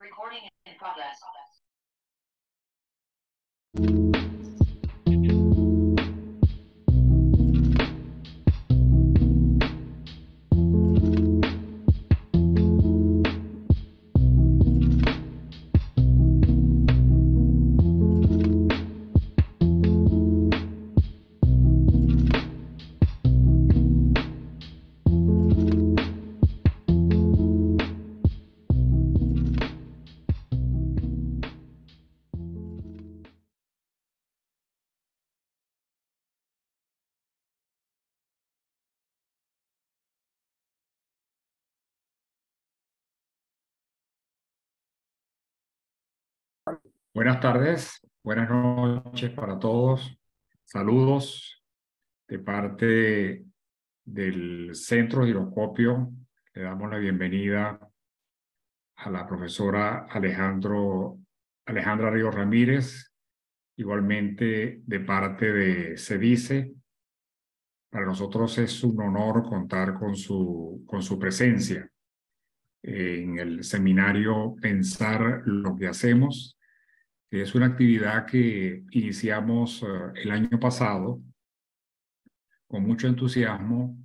Recording in progress. Buenas tardes, buenas noches para todos. Saludos de parte del Centro Giroscopio. Le damos la bienvenida a la profesora Alejandra Ríos Ramírez, igualmente de parte de CEDICE. Para nosotros es un honor contar con su presencia en el seminario Pensar lo que hacemos. Es una actividad que iniciamos el año pasado con mucho entusiasmo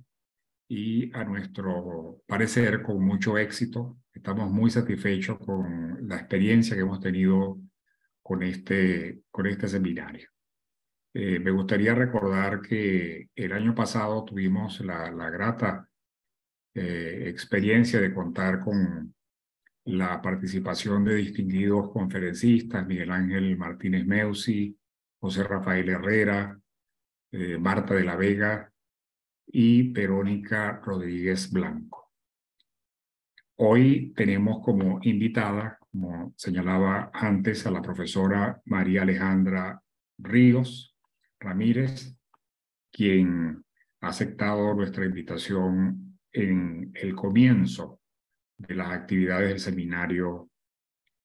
y a nuestro parecer con mucho éxito. Estamos muy satisfechos con la experiencia que hemos tenido con este seminario. Me gustaría recordar que el año pasado tuvimos la grata experiencia de contar con la participación de distinguidos conferencistas, Miguel Ángel Martínez Meucci, José Rafael Herrera, Marta de la Vega y Verónica Rodríguez Blanco. Hoy tenemos como invitada, como señalaba antes, a la profesora María Alejandra Ríos Ramírez, quien ha aceptado nuestra invitación en el comienzo de las actividades del seminario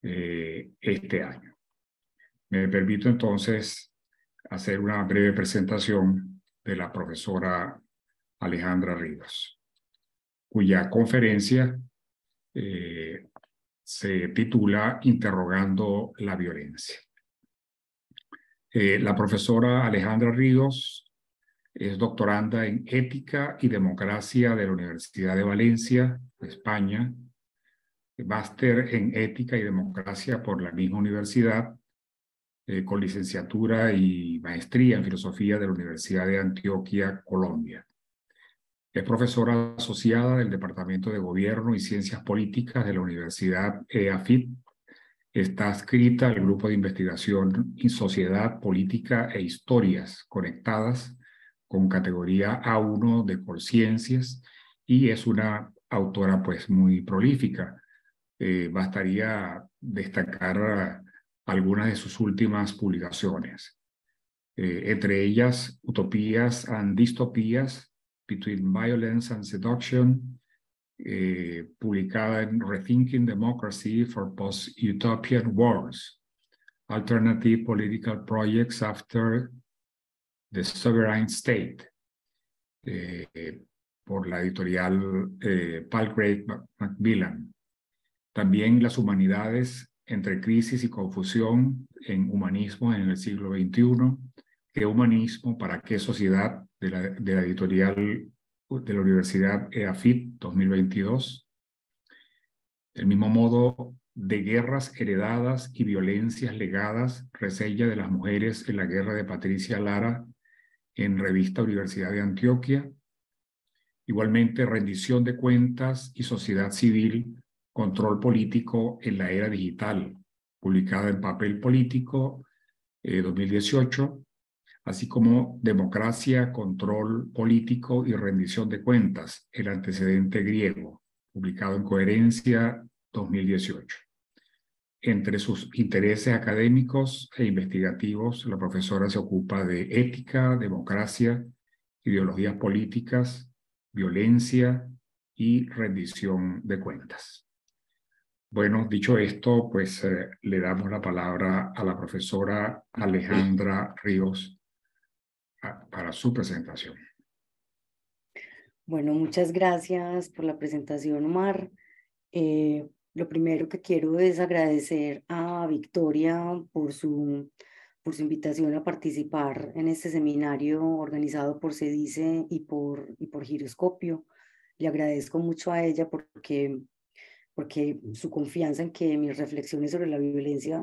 este año. Me permito entonces hacer una breve presentación de la profesora Alejandra Ríos, cuya conferencia se titula Interrogando la violencia. La profesora Alejandra Ríos es doctoranda en Ética y Democracia de la Universidad de Valencia, España, máster en Ética y Democracia por la misma universidad, con licenciatura y maestría en Filosofía de la Universidad de Antioquia, Colombia. Es profesora asociada del Departamento de Gobierno y Ciencias Políticas de la Universidad EAFIT. Está adscrita al Grupo de Investigación en Sociedad, Política e Historias Conectadas, con categoría A1 de Colciencias, y es una autora pues muy prolífica. Bastaría destacar algunas de sus últimas publicaciones, entre ellas Utopías and Dystopías, Between Violence and Seduction, publicada en Rethinking Democracy for Post-Utopian Wars, Alternative Political Projects After the Sovereign State, por la editorial Palgrave Macmillan. También Las Humanidades entre Crisis y Confusión en Humanismo en el siglo XXI, ¿Qué humanismo para qué sociedad?, de la editorial de la Universidad EAFIT 2022. Del mismo modo, De guerras heredadas y violencias legadas, reseña de las mujeres en la guerra, de Patricia Lara, en Revista Universidad de Antioquia. Igualmente, Rendición de cuentas y sociedad civil, control político en la era digital, publicada en Papel Político 2018, así como Democracia, control político y rendición de cuentas, el antecedente griego, publicado en Coherencia 2018. Entre sus intereses académicos e investigativos, la profesora se ocupa de ética, democracia, ideologías políticas, violencia y rendición de cuentas. Bueno, dicho esto, pues le damos la palabra a la profesora Alejandra Ríos para su presentación. Bueno, muchas gracias por la presentación, Omar. lo primero que quiero es agradecer a Victoria por su invitación a participar en este seminario organizado por CEDICE y por Giroscopio. Le agradezco mucho a ella porque su confianza en que mis reflexiones sobre la violencia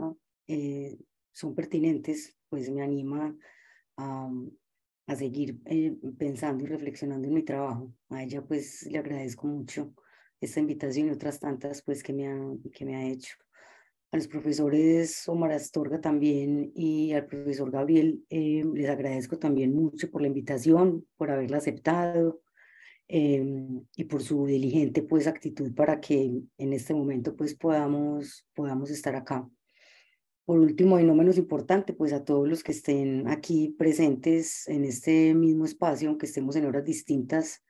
son pertinentes, pues me anima a, a seguir pensando y reflexionando en mi trabajo. A ella pues le agradezco mucho esta invitación y otras tantas pues que me ha hecho. A los profesores Omar Astorga también y al profesor Gabriel les agradezco también mucho por la invitación, por haberla aceptado y por su diligente pues actitud para que en este momento pues podamos estar acá. Por último y no menos importante, pues a todos los que estén aquí presentes en este mismo espacio, aunque estemos en horas distintas,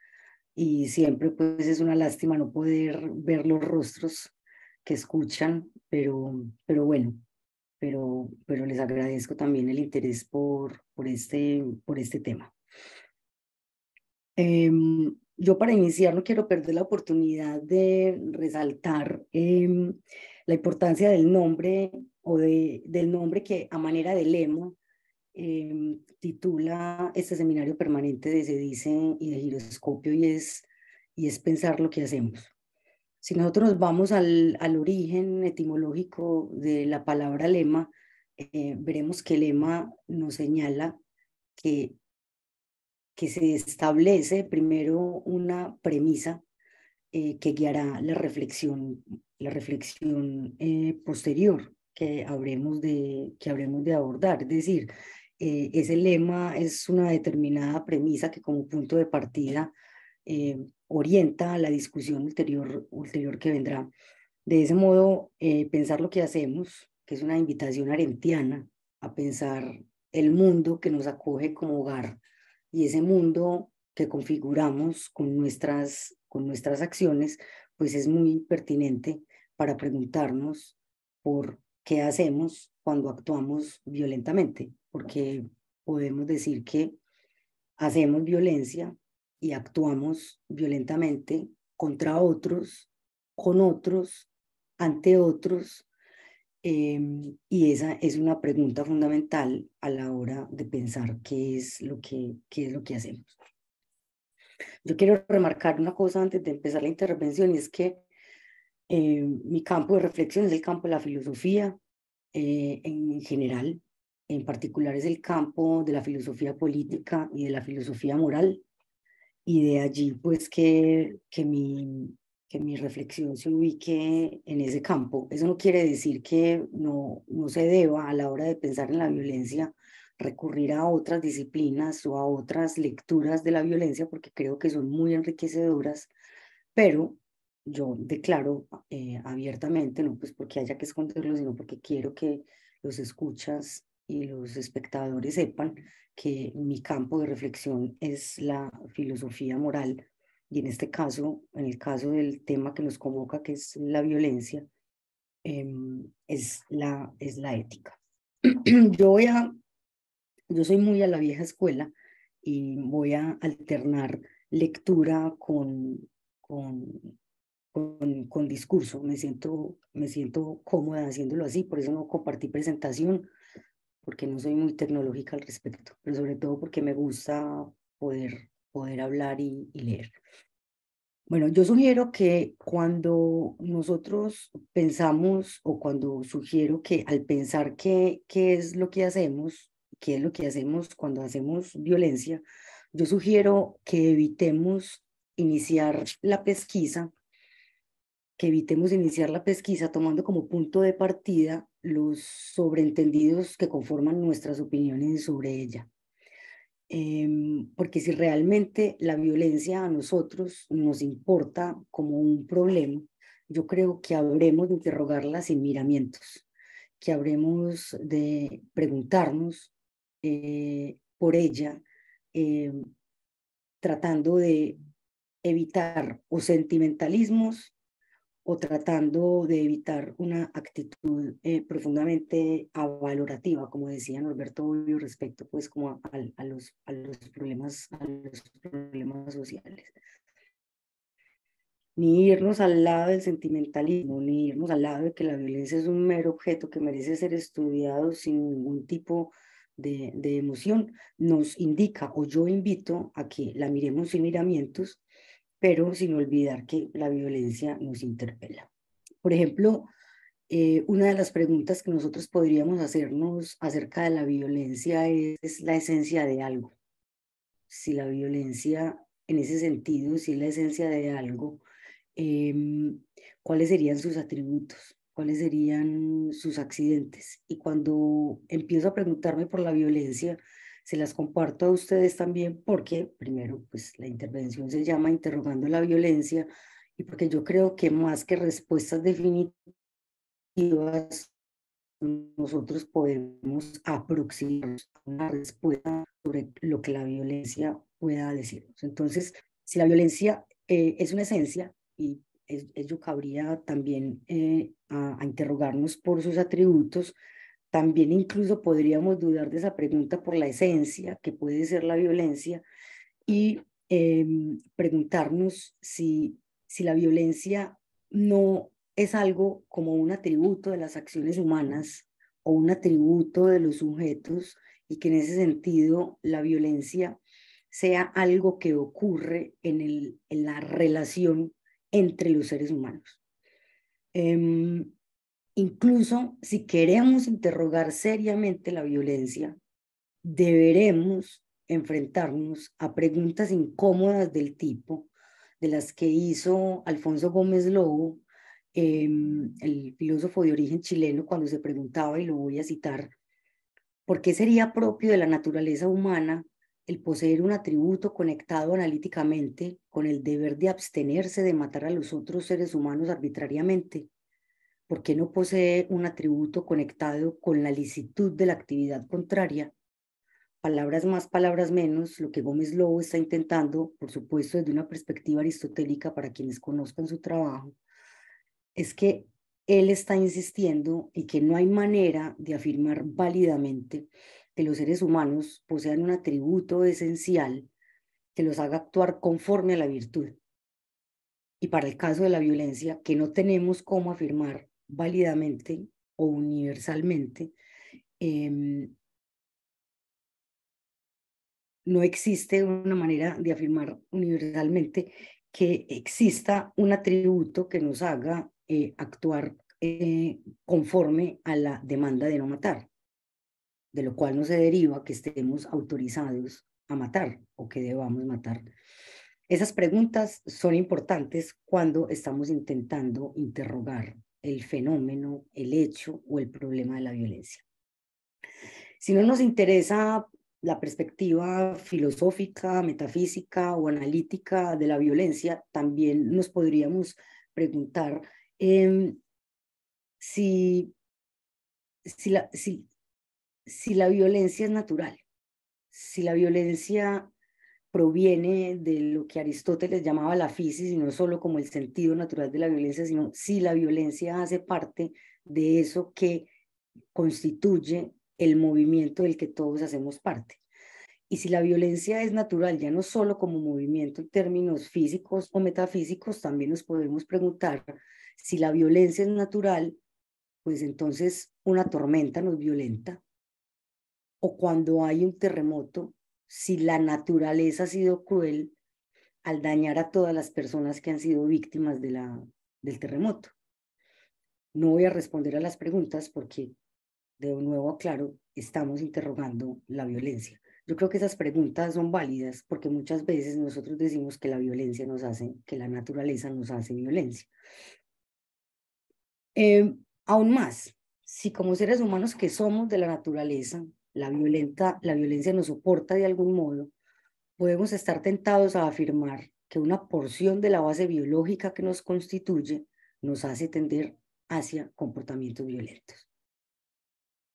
y siempre pues es una lástima no poder ver los rostros que escuchan, pero bueno, pero les agradezco también el interés por este tema. Yo para iniciar no quiero perder la oportunidad de resaltar la importancia del nombre del nombre que a manera de lema titula este seminario permanente de CEDICE y de Giroscopio y es pensar lo que hacemos. Si nosotros nos vamos al origen etimológico de la palabra lema, veremos que lema nos señala que se establece primero una premisa que guiará la reflexión posterior que habremos de abordar. Es decir, ese lema es una determinada premisa que como punto de partida orienta la discusión ulterior que vendrá. De ese modo, pensar lo que hacemos, que es una invitación arendtiana a pensar el mundo que nos acoge como hogar y ese mundo que configuramos con nuestras acciones, pues es muy pertinente para preguntarnos por qué hacemos cuando actuamos violentamente, porque podemos decir que hacemos violencia y actuamos violentamente contra otros, con otros, ante otros, y esa es una pregunta fundamental a la hora de pensar qué es lo que hacemos. Yo quiero remarcar una cosa antes de empezar la intervención, y es que mi campo de reflexión es el campo de la filosofía en general, en particular es el campo de la filosofía política y de la filosofía moral, y de allí pues que mi reflexión se ubique en ese campo. Eso no quiere decir que no se deba a la hora de pensar en la violencia recurrir a otras disciplinas o a otras lecturas de la violencia, porque creo que son muy enriquecedoras, pero yo declaro abiertamente, no pues porque haya que esconderlo, sino porque quiero que los escuchas y los espectadores sepan que mi campo de reflexión es la filosofía moral y en este caso, en el caso del tema que nos convoca, que es la violencia, es la ética. Yo yo soy muy a la vieja escuela y voy a alternar lectura con discurso. Me siento cómoda haciéndolo así, por eso no compartí presentación, porque no soy muy tecnológica al respecto, pero sobre todo porque me gusta poder hablar y leer. Bueno, yo sugiero que cuando nosotros pensamos o cuando sugiero que al pensar qué es lo que hacemos, qué es lo que hacemos cuando hacemos violencia, yo sugiero que evitemos iniciar la pesquisa, tomando como punto de partida los sobreentendidos que conforman nuestras opiniones sobre ella. Porque si realmente la violencia a nosotros nos importa como un problema, yo creo que habremos de interrogarla sin miramientos, que habremos de preguntarnos por ella, eh, tratando de evitar o sentimentalismos o tratando de evitar una actitud profundamente avalorativa, como decía Norberto Bobbio, respecto pues como a los problemas sociales. ni irnos al lado del sentimentalismo, ni irnos al lado de que la violencia es un mero objeto que merece ser estudiado sin ningún tipo de emoción, nos indica, o yo invito a que la miremos sin miramientos, pero sin olvidar que la violencia nos interpela. Por ejemplo, una de las preguntas que nosotros podríamos hacernos acerca de la violencia es la esencia de algo. Si la violencia, en ese sentido, si es la esencia de algo, ¿cuáles serían sus atributos? ¿Cuáles serían sus accidentes? Y cuando empiezo a preguntarme por la violencia, se las comparto a ustedes también porque, primero, pues la intervención se llama Interrogando la Violencia y porque yo creo que más que respuestas definitivas, nosotros podemos aproximarnos a una respuesta sobre lo que la violencia pueda decirnos. Entonces, si la violencia es una esencia, y ello cabría también a interrogarnos por sus atributos, también incluso podríamos dudar de esa pregunta por la esencia que puede ser la violencia y preguntarnos si la violencia no es algo como un atributo de las acciones humanas o un atributo de los sujetos y que en ese sentido la violencia sea algo que ocurre en la relación entre los seres humanos. Incluso si queremos interrogar seriamente la violencia, deberemos enfrentarnos a preguntas incómodas del tipo de las que hizo Alfonso Gómez Lobo, el filósofo de origen chileno, cuando se preguntaba, y lo voy a citar, ¿por qué sería propio de la naturaleza humana el poseer un atributo conectado analíticamente con el deber de abstenerse de matar a los otros seres humanos arbitrariamente? ¿Por qué no posee un atributo conectado con la licitud de la actividad contraria? Palabras más, palabras menos, lo que Gómez Lobo está intentando, por supuesto, desde una perspectiva aristotélica para quienes conozcan su trabajo, es que él está insistiendo en que no hay manera de afirmar válidamente que los seres humanos posean un atributo esencial que los haga actuar conforme a la virtud. Y para el caso de la violencia, que no tenemos cómo afirmar válidamente o universalmente, no existe una manera de afirmar universalmente que exista un atributo que nos haga actuar conforme a la demanda de no matar, de lo cual no se deriva que estemos autorizados a matar o que debamos matar. Esas preguntas son importantes cuando estamos intentando interrogar el fenómeno, el hecho o el problema de la violencia. Si no nos interesa la perspectiva filosófica, metafísica o analítica de la violencia, también nos podríamos preguntar si la violencia es natural, si la violencia proviene de lo que Aristóteles llamaba la physis, y no solo como el sentido natural de la violencia, sino si la violencia hace parte de eso que constituye el movimiento del que todos hacemos parte. Y si la violencia es natural, ya no solo como movimiento en términos físicos o metafísicos, también nos podemos preguntar si la violencia es natural, pues entonces una tormenta nos violenta, o cuando hay un terremoto, si la naturaleza ha sido cruel al dañar a todas las personas que han sido víctimas del terremoto. No voy a responder a las preguntas porque, de nuevo aclaro, estamos interrogando la violencia. Yo creo que esas preguntas son válidas porque muchas veces nosotros decimos que la violencia nos hace, que la naturaleza nos hace violencia. Aún más, si como seres humanos que somos de la naturaleza, la violencia nos soporta de algún modo, podemos estar tentados a afirmar que una porción de la base biológica que nos constituye nos hace tender hacia comportamientos violentos.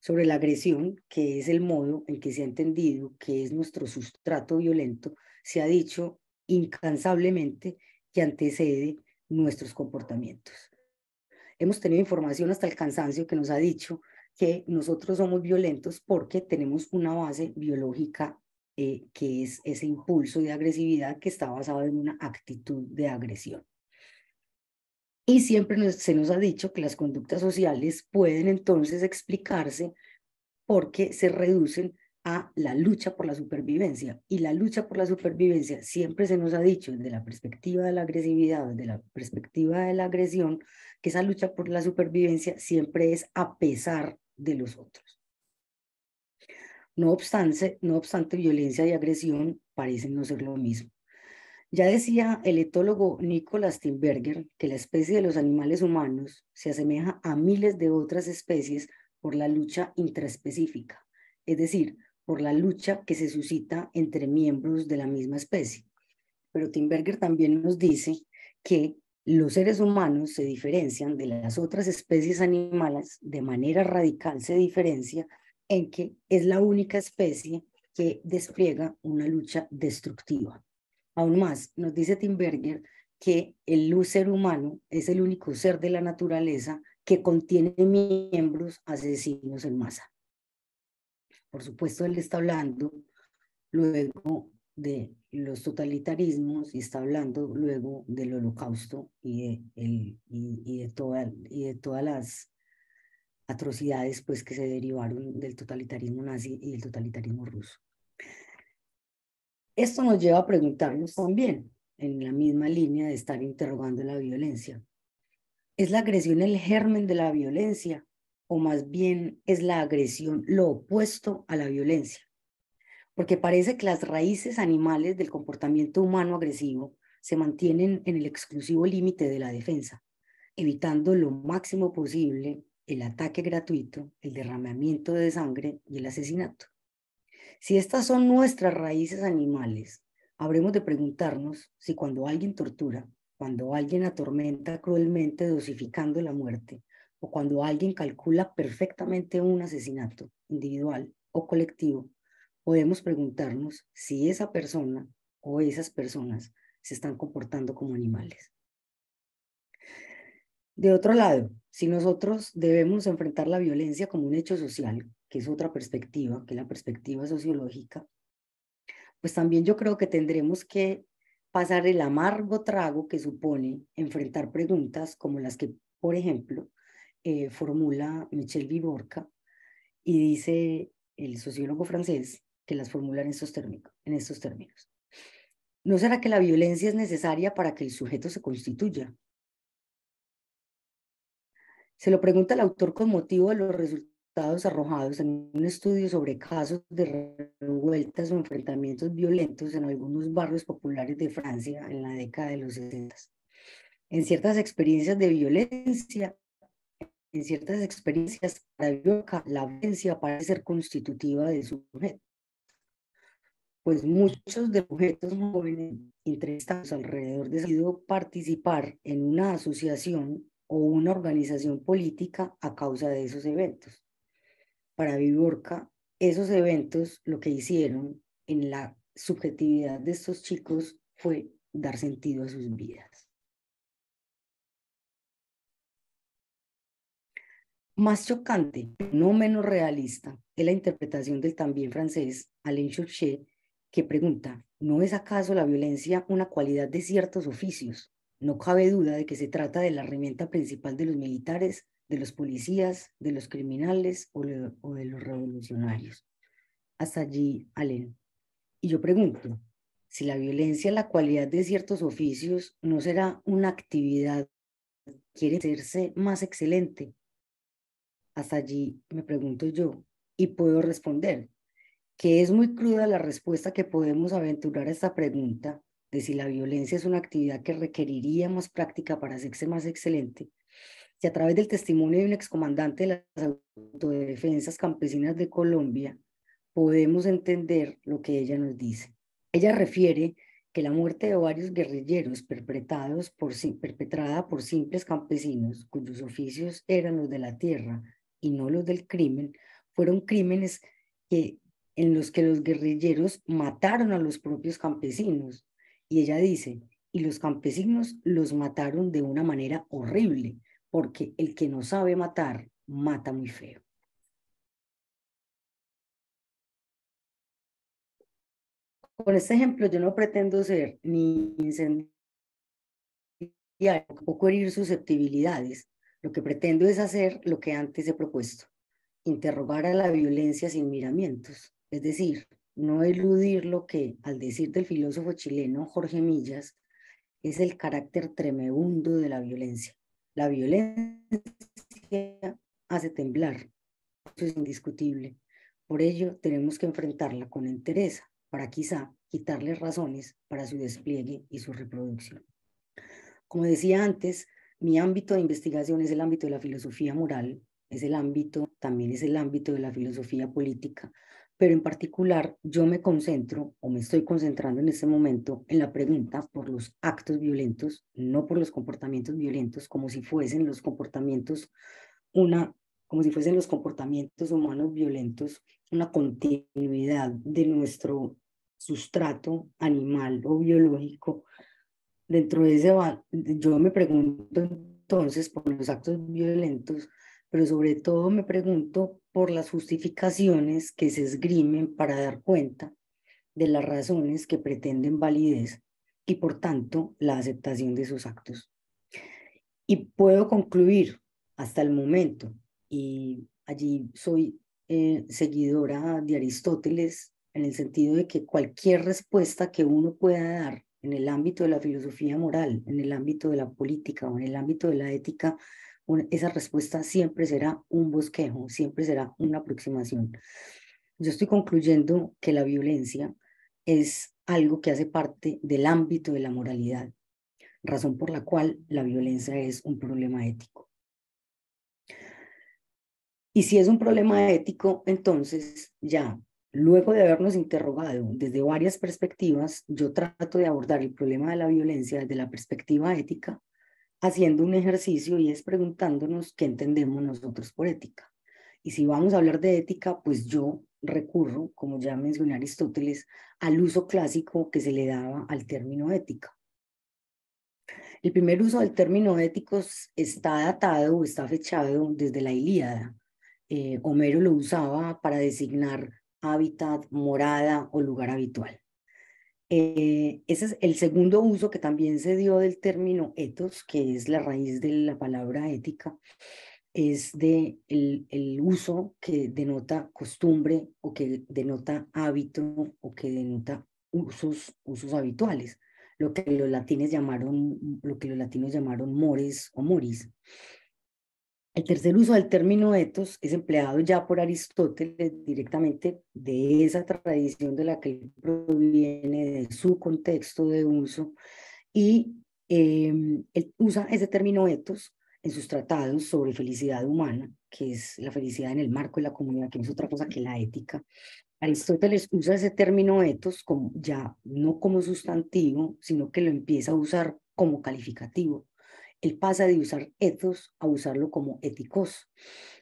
Sobre la agresión, que es el modo en que se ha entendido que es nuestro sustrato violento, se ha dicho incansablemente que antecede nuestros comportamientos. Hemos tenido información hasta el cansancio que nos ha dicho que nosotros somos violentos porque tenemos una base biológica que es ese impulso de agresividad que está basado en una actitud de agresión. Y siempre se nos ha dicho que las conductas sociales pueden entonces explicarse porque se reducen a la lucha por la supervivencia. Y la lucha por la supervivencia siempre se nos ha dicho desde la perspectiva de la agresividad, desde la perspectiva de la agresión, que esa lucha por la supervivencia siempre es a pesar de los otros. No obstante, violencia y agresión parecen no ser lo mismo. Ya decía el etólogo Nicholas Tinberger que la especie de los animales humanos se asemeja a miles de otras especies por la lucha intraespecífica, es decir, por la lucha que se suscita entre miembros de la misma especie. Pero Tinberger también nos dice que los seres humanos se diferencian de las otras especies animales de manera radical, se diferencia en que es la única especie que despliega una lucha destructiva. Aún más, nos dice Tinberger que el ser humano es el único ser de la naturaleza que contiene miembros asesinos en masa. Por supuesto, él está hablando luego de los totalitarismos y está hablando luego del Holocausto y de todas las atrocidades pues, que se derivaron del totalitarismo nazi y del totalitarismo ruso. Esto nos lleva a preguntarnos también, en la misma línea de estar interrogando la violencia, ¿es la agresión el germen de la violencia o más bien es la agresión lo opuesto a la violencia? Porque parece que las raíces animales del comportamiento humano agresivo se mantienen en el exclusivo límite de la defensa, evitando lo máximo posible el ataque gratuito, el derramamiento de sangre y el asesinato. Si estas son nuestras raíces animales, habremos de preguntarnos si cuando alguien tortura, cuando alguien atormenta cruelmente dosificando la muerte, o cuando alguien calcula perfectamente un asesinato individual o colectivo, podemos preguntarnos si esa persona o esas personas se están comportando como animales. De otro lado, si nosotros debemos enfrentar la violencia como un hecho social, que es otra perspectiva, que es la perspectiva sociológica, pues también yo creo que tendremos que pasar el amargo trago que supone enfrentar preguntas como las que, por ejemplo, formula Michel Viborca y dice el sociólogo francés que las formula en estos términos. ¿No será que la violencia es necesaria para que el sujeto se constituya? Se lo pregunta el autor con motivo de los resultados arrojados en un estudio sobre casos de revueltas o enfrentamientos violentos en algunos barrios populares de Francia en la década de los 60. En ciertas experiencias de violencia, en ciertas experiencias la violencia parece ser constitutiva de su sujeto, pues muchos de los sujetos jóvenes entrevistados alrededor decidido participar en una asociación o una organización política a causa de esos eventos. Para Viborca, esos eventos lo que hicieron en la subjetividad de estos chicos fue dar sentido a sus vidas. Más chocante, no menos realista, es la interpretación del también francés Alain Chauchet, que pregunta, ¿no es acaso la violencia una cualidad de ciertos oficios? No cabe duda de que se trata de la herramienta principal de los militares, de los policías, de los criminales o de los revolucionarios. Hasta allí, Alain. Y yo pregunto, si la violencia es la cualidad de ciertos oficios, ¿no será una actividad que quiere hacerse más excelente? Hasta allí me pregunto yo y puedo responder que es muy cruda la respuesta que podemos aventurar a esta pregunta de si la violencia es una actividad que requeriría más práctica para hacerse más excelente, si a través del testimonio de un excomandante de las autodefensas campesinas de Colombia podemos entender lo que ella nos dice. Ella refiere que la muerte de varios guerrilleros perpetrada por simples campesinos cuyos oficios eran los de la tierra y no los del crimen, fueron crímenes en los que los guerrilleros mataron a los propios campesinos. Y ella dice, y los campesinos los mataron de una manera horrible, porque el que no sabe matar, mata muy feo. Con este ejemplo yo no pretendo ser ni incendiaria poco herir susceptibilidades. Lo que pretendo es hacer lo que antes he propuesto, interrogar a la violencia sin miramientos, es decir, no eludir lo que, al decir del filósofo chileno Jorge Millas, es el carácter tremebundo de la violencia. La violencia hace temblar, eso es indiscutible. Por ello, tenemos que enfrentarla con entereza, para quizá quitarle razones para su despliegue y su reproducción. Como decía antes, mi ámbito de investigación es el ámbito de la filosofía moral, también es el ámbito de la filosofía política, pero en particular yo me concentro o me estoy concentrando en este momento en la pregunta por los actos violentos, no por los comportamientos violentos, como si fuesen los comportamientos humanos violentos, una continuidad de nuestro sustrato animal o biológico. Dentro de ese, yo me pregunto entonces por los actos violentos, pero sobre todo me pregunto por las justificaciones que se esgrimen para dar cuenta de las razones que pretenden validez y por tanto la aceptación de esos actos. Y puedo concluir hasta el momento, y allí soy seguidora de Aristóteles en el sentido de que cualquier respuesta que uno pueda dar en el ámbito de la filosofía moral, en el ámbito de la política o en el ámbito de la ética, esa respuesta siempre será un bosquejo, siempre será una aproximación. Yo estoy concluyendo que la violencia es algo que hace parte del ámbito de la moralidad, razón por la cual la violencia es un problema ético. Y si es un problema ético, entonces ya, luego de habernos interrogado desde varias perspectivas, yo trato de abordar el problema de la violencia desde la perspectiva ética, haciendo un ejercicio y es preguntándonos qué entendemos nosotros por ética. Y si vamos a hablar de ética, pues yo recurro, como ya mencioné Aristóteles, al uso clásico que se le daba al término ética. El primer uso del término éticos está datado o está fechado desde la Ilíada. Homero lo usaba para designar hábitat, morada o lugar habitual. Ese es el segundo uso que también se dio del término ethos, que es la raíz de la palabra ética, es el uso que denota costumbre o que denota hábito o que denota usos habituales, lo que los latinos llamaron mores o moris. El tercer uso del término ethos es empleado ya por Aristóteles directamente de esa tradición de la que proviene, de su contexto de uso, y él usa ese término ethos en sus tratados sobre felicidad humana, que es la felicidad en el marco de la comunidad, que no es otra cosa que la ética. Aristóteles usa ese término ethos como, ya no como sustantivo, sino que lo empieza a usar como calificativo. Él pasa de usar ethos a usarlo como éticos.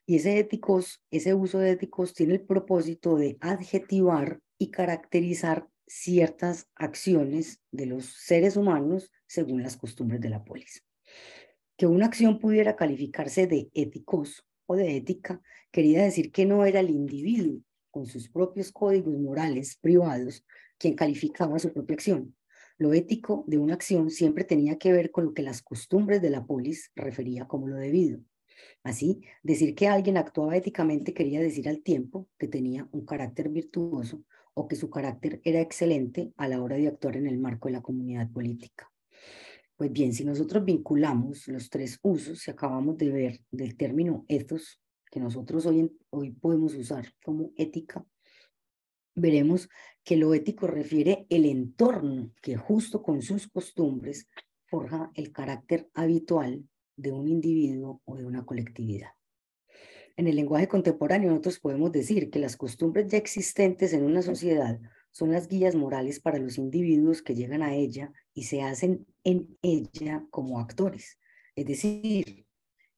Y ese uso de éticos tiene el propósito de adjetivar y caracterizar ciertas acciones de los seres humanos según las costumbres de la polis. Que una acción pudiera calificarse de éticos o de ética quería decir que no era el individuo con sus propios códigos morales privados quien calificaba su propia acción. Lo ético de una acción siempre tenía que ver con lo que las costumbres de la polis refería como lo debido. Así, decir que alguien actuaba éticamente quería decir al tiempo que tenía un carácter virtuoso o que su carácter era excelente a la hora de actuar en el marco de la comunidad política. Pues bien, si nosotros vinculamos los tres usos que acabamos de ver del término ethos, que nosotros hoy podemos usar como ética, veremos que lo ético refiere el entorno que justo con sus costumbres forja el carácter habitual de un individuo o de una colectividad. En el lenguaje contemporáneo nosotros podemos decir que las costumbres ya existentes en una sociedad son las guías morales para los individuos que llegan a ella y se hacen en ella como actores. Es decir,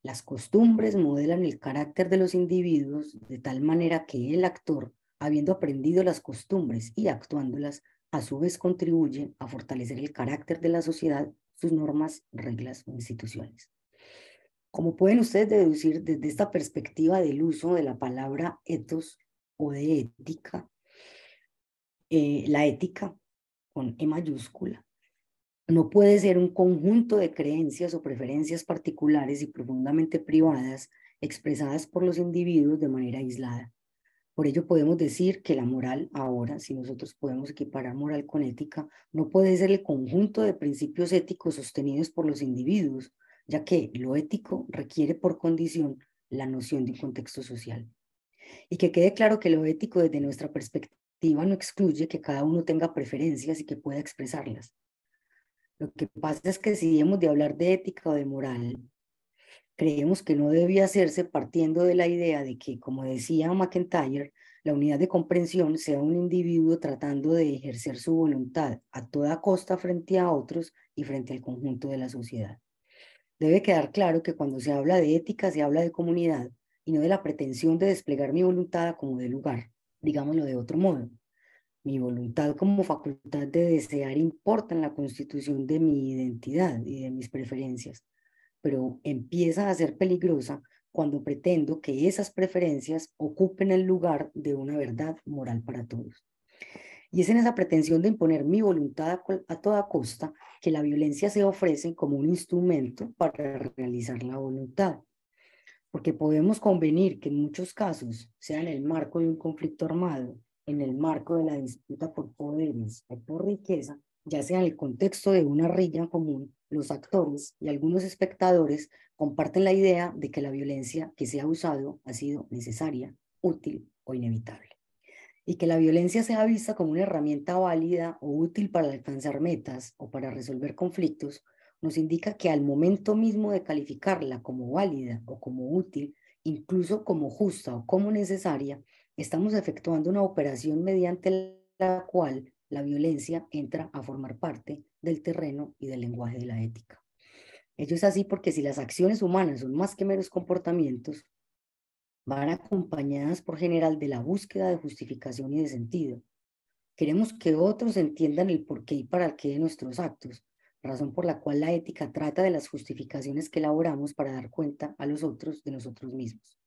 las costumbres modelan el carácter de los individuos de tal manera que el actor, habiendo aprendido las costumbres y actuándolas, a su vez contribuye a fortalecer el carácter de la sociedad, sus normas, reglas o instituciones. Como pueden ustedes deducir desde esta perspectiva del uso de la palabra ethos o de ética, la ética con E mayúscula no puede ser un conjunto de creencias o preferencias particulares y profundamente privadas expresadas por los individuos de manera aislada. Por ello podemos decir que la moral ahora, si nosotros podemos equiparar moral con ética, no puede ser el conjunto de principios éticos sostenidos por los individuos, ya que lo ético requiere por condición la noción de un contexto social. Y que quede claro que lo ético desde nuestra perspectiva no excluye que cada uno tenga preferencias y que pueda expresarlas. Lo que pasa es que si hemos de hablar de ética o de moral, creemos que no debía hacerse partiendo de la idea de que, como decía McIntyre, la unidad de comprensión sea un individuo tratando de ejercer su voluntad a toda costa frente a otros y frente al conjunto de la sociedad. Debe quedar claro que cuando se habla de ética se habla de comunidad y no de la pretensión de desplegar mi voluntad como de lugar, digámoslo de otro modo. Mi voluntad como facultad de desear importa en la constitución de mi identidad y de mis preferencias, pero empieza a ser peligrosa cuando pretendo que esas preferencias ocupen el lugar de una verdad moral para todos. Y es en esa pretensión de imponer mi voluntad a toda costa que la violencia se ofrece como un instrumento para realizar la voluntad. Porque podemos convenir que en muchos casos, sea en el marco de un conflicto armado, en el marco de la disputa por poderes o por riqueza, ya sea en el contexto de una riña común, los actores y algunos espectadores comparten la idea de que la violencia que se ha usado ha sido necesaria, útil o inevitable. Y que la violencia sea vista como una herramienta válida o útil para alcanzar metas o para resolver conflictos, nos indica que al momento mismo de calificarla como válida o como útil, incluso como justa o como necesaria, estamos efectuando una operación mediante la cual la violencia entra a formar parte del terreno y del lenguaje de la ética. Ello es así porque si las acciones humanas son más que meros comportamientos, van acompañadas por general de la búsqueda de justificación y de sentido. Queremos que otros entiendan el porqué y para qué de nuestros actos, razón por la cual la ética trata de las justificaciones que elaboramos para dar cuenta a los otros de nosotros mismos.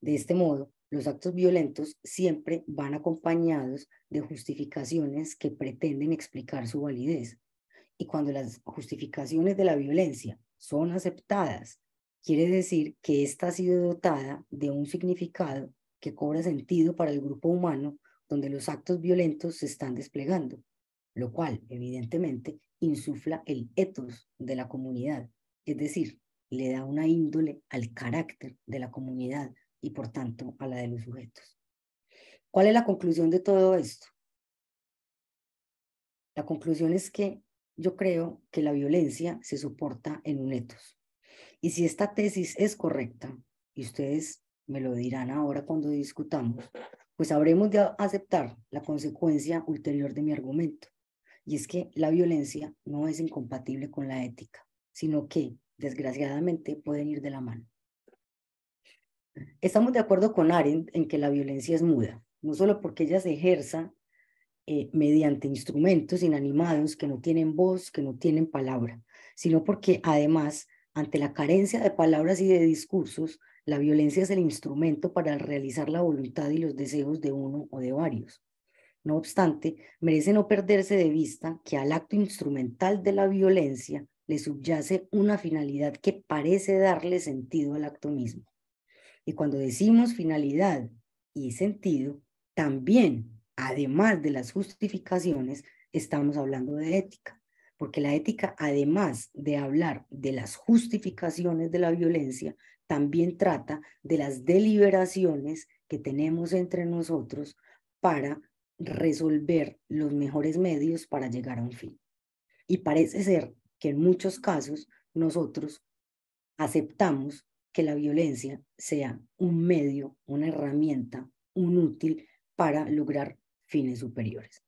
De este modo, los actos violentos siempre van acompañados de justificaciones que pretenden explicar su validez. Y cuando las justificaciones de la violencia son aceptadas, quiere decir que ésta ha sido dotada de un significado que cobra sentido para el grupo humano donde los actos violentos se están desplegando, lo cual, evidentemente, insufla el ethos de la comunidad, es decir, le da una índole al carácter de la comunidad y, por tanto, a la de los sujetos. ¿Cuál es la conclusión de todo esto? La conclusión es que yo creo que la violencia se soporta en un ethos. Y si esta tesis es correcta, y ustedes me lo dirán ahora cuando discutamos, pues habremos de aceptar la consecuencia ulterior de mi argumento. Y es que la violencia no es incompatible con la ética, sino que, desgraciadamente, pueden ir de la mano. Estamos de acuerdo con Arendt en que la violencia es muda, no solo porque ella se ejerza mediante instrumentos inanimados que no tienen voz, que no tienen palabra, sino porque además, ante la carencia de palabras y de discursos, la violencia es el instrumento para realizar la voluntad y los deseos de uno o de varios. No obstante, merece no perderse de vista que al acto instrumental de la violencia le subyace una finalidad que parece darle sentido al acto mismo. Y cuando decimos finalidad y sentido, también, además de las justificaciones, estamos hablando de ética, porque la ética, además de hablar de las justificaciones de la violencia, también trata de las deliberaciones que tenemos entre nosotros para resolver los mejores medios para llegar a un fin. Y parece ser que en muchos casos nosotros aceptamos que la violencia sea un medio, una herramienta, un útil para lograr fines superiores.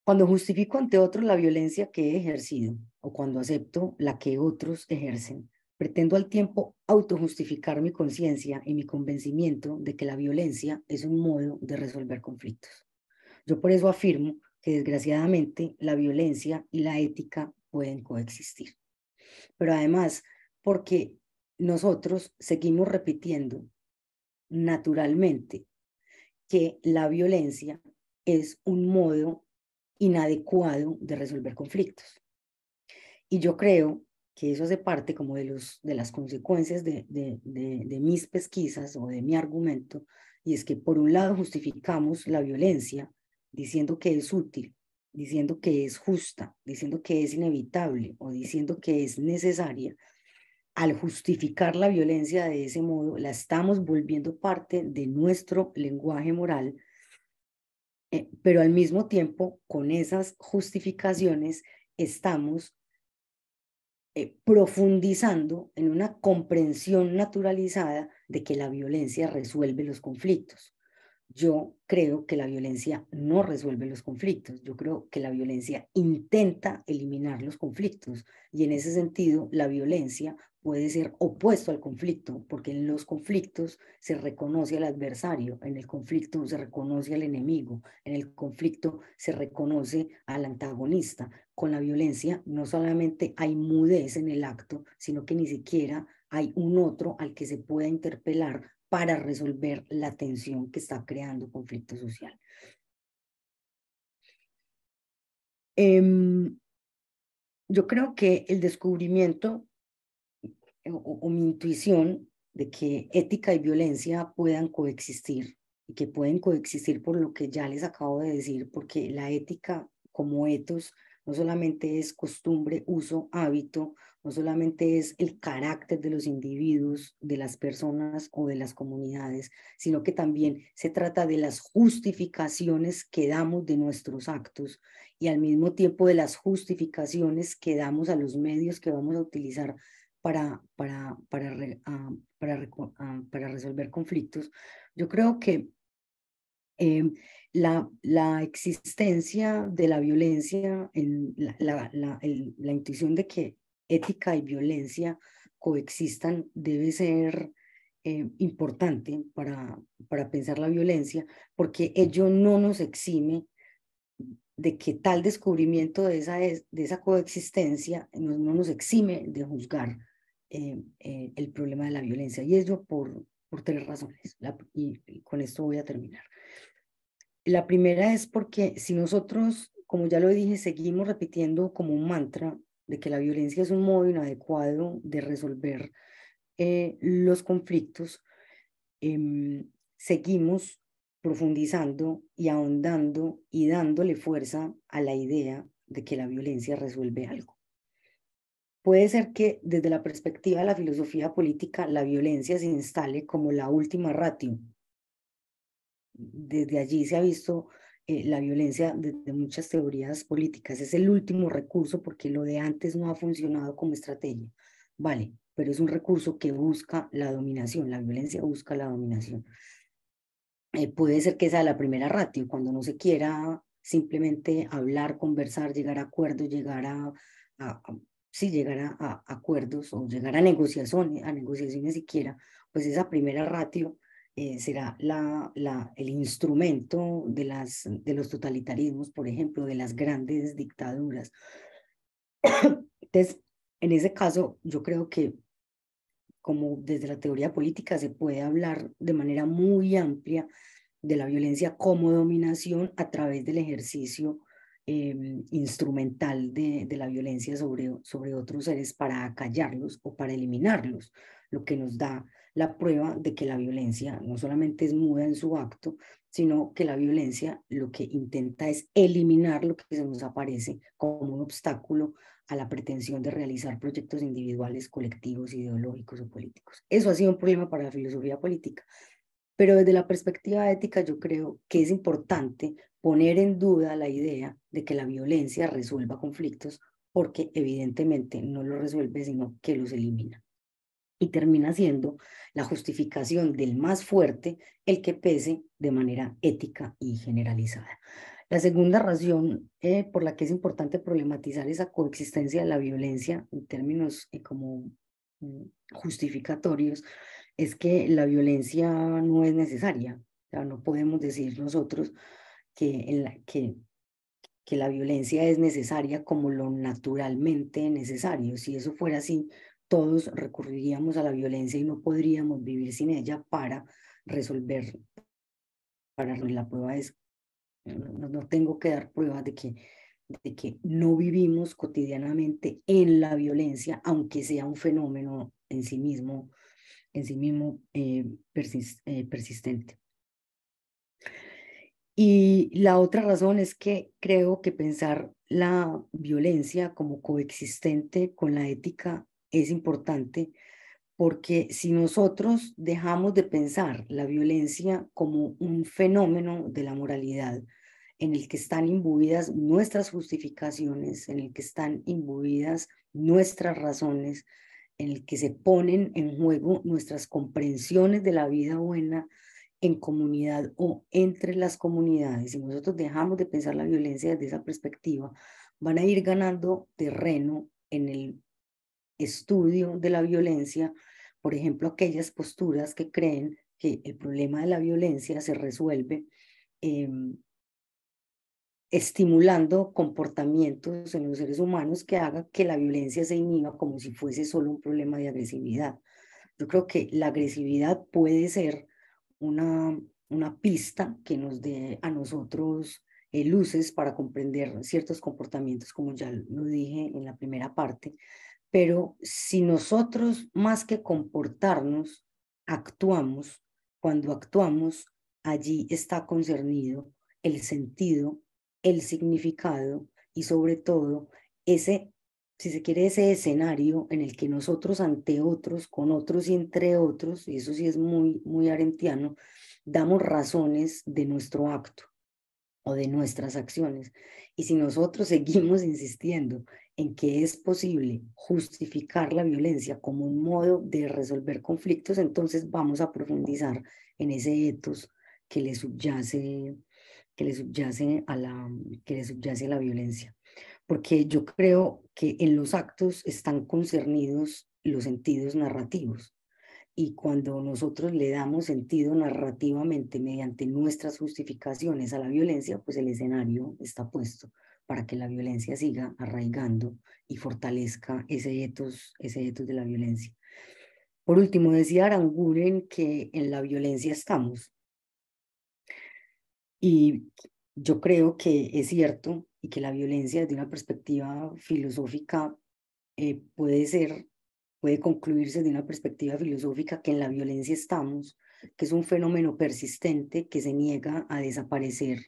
Cuando justifico ante otros la violencia que he ejercido o cuando acepto la que otros ejercen, pretendo al tiempo autojustificar mi conciencia y mi convencimiento de que la violencia es un modo de resolver conflictos. Yo por eso afirmo que desgraciadamente la violencia y la ética pueden coexistir. Pero además, porque nosotros seguimos repitiendo naturalmente que la violencia es un modo inadecuado de resolver conflictos. Y yo creo que eso hace parte como de las consecuencias de mis pesquisas o de mi argumento, y es que por un lado justificamos la violencia diciendo que es útil, diciendo que es justa, diciendo que es inevitable o diciendo que es necesaria. Al justificar la violencia de ese modo, la estamos volviendo parte de nuestro lenguaje moral, pero al mismo tiempo, con esas justificaciones, estamos profundizando en una comprensión naturalizada de que la violencia resuelve los conflictos. Yo creo que la violencia no resuelve los conflictos. Yo creo que la violencia intenta eliminar los conflictos. Y en ese sentido, la violencia puede ser opuesto al conflicto, porque en los conflictos se reconoce al adversario, en el conflicto se reconoce al enemigo, en el conflicto se reconoce al antagonista. Con la violencia no solamente hay mudez en el acto, sino que ni siquiera hay un otro al que se pueda interpelar para resolver la tensión que está creando conflicto social. Yo creo que el descubrimiento o mi intuición de que ética y violencia puedan coexistir, y que pueden coexistir por lo que ya les acabo de decir, porque la ética como etos no solamente es costumbre, uso, hábito, no solamente es el carácter de los individuos, de las personas o de las comunidades, sino que también se trata de las justificaciones que damos de nuestros actos y al mismo tiempo de las justificaciones que damos a los medios que vamos a utilizar para resolver conflictos. Yo creo que la existencia de la violencia, la intuición de que ética y violencia coexistan debe ser importante para pensar la violencia, porque ello no nos exime de que tal descubrimiento de esa coexistencia no nos exime de juzgar el problema de la violencia. Y ello por tres razones. Y con esto voy a terminar. La primera es porque si nosotros, como ya lo dije, seguimos repitiendo como un mantra de que la violencia es un modo inadecuado de resolver los conflictos, seguimos profundizando y ahondando y dándole fuerza a la idea de que la violencia resuelve algo. Puede ser que desde la perspectiva de la filosofía política la violencia se instale como la última ratio. Desde allí se ha visto la violencia desde muchas teorías políticas. Es el último recurso porque lo de antes no ha funcionado como estrategia. Vale, pero es un recurso que busca la dominación. La violencia busca la dominación. Puede ser que sea la primera ratio, cuando no se quiera simplemente hablar, conversar, llegar a acuerdos, llegar a acuerdos o llegar a negociaciones siquiera, pues esa primera ratio será el instrumento de los totalitarismos, por ejemplo, de las grandes dictaduras. Entonces, en ese caso, yo creo que como desde la teoría política se puede hablar de manera muy amplia de la violencia como dominación a través del ejercicio instrumental de la violencia sobre otros seres para acallarlos o para eliminarlos, lo que nos da la prueba de que la violencia no solamente es muda en su acto, sino que la violencia lo que intenta es eliminar lo que se nos aparece como un obstáculo a la pretensión de realizar proyectos individuales, colectivos, ideológicos o políticos. Eso ha sido un problema para la filosofía política. Pero desde la perspectiva ética yo creo que es importante poner en duda la idea de que la violencia resuelva conflictos, porque evidentemente no los resuelve, sino que los elimina. Y termina siendo la justificación del más fuerte el que pese de manera ética y generalizada. La segunda razón por la que es importante problematizar esa coexistencia de la violencia en términos como justificatorios es que la violencia no es necesaria. O sea, no podemos decir nosotros que la violencia es necesaria como lo naturalmente necesario. Si eso fuera así, todos recurriríamos a la violencia y no podríamos vivir sin ella para resolver. La prueba es No tengo que dar pruebas de que no vivimos cotidianamente en la violencia, aunque sea un fenómeno en sí mismo persistente. Y la otra razón es que creo que pensar la violencia como coexistente con la ética es importante, porque si nosotros dejamos de pensar la violencia como un fenómeno de la moralidad en el que están imbuidas nuestras justificaciones, en el que están imbuidas nuestras razones, en el que se ponen en juego nuestras comprensiones de la vida buena en comunidad o entre las comunidades, si nosotros dejamos de pensar la violencia desde esa perspectiva, van a ir ganando terreno en el estudio de la violencia, por ejemplo, aquellas posturas que creen que el problema de la violencia se resuelve estimulando comportamientos en los seres humanos que haga que la violencia se inhiba como si fuese solo un problema de agresividad. Yo creo que la agresividad puede ser una pista que nos dé a nosotros luces para comprender ciertos comportamientos, como ya lo dije en la primera parte, pero si nosotros más que comportarnos, actuamos, cuando actuamos, allí está concernido el sentido, el significado y sobre todo ese, si se quiere, ese escenario en el que nosotros ante otros, con otros y entre otros, y eso sí es muy arentiano, damos razones de nuestro acto o de nuestras acciones. Y si nosotros seguimos insistiendo en que es posible justificar la violencia como un modo de resolver conflictos, entonces vamos a profundizar en ese ethos que le subyace, que le subyace a la violencia. Porque yo creo que en los actos están concernidos los sentidos narrativos. Y cuando nosotros le damos sentido narrativamente mediante nuestras justificaciones a la violencia, pues el escenario está puesto para que la violencia siga arraigando y fortalezca ese ethos de la violencia. Por último, decía Aranguren que en la violencia estamos. Y yo creo que es cierto y que la violencia desde una perspectiva filosófica puede concluirse de una perspectiva filosófica que en la violencia estamos, que es un fenómeno persistente que se niega a desaparecer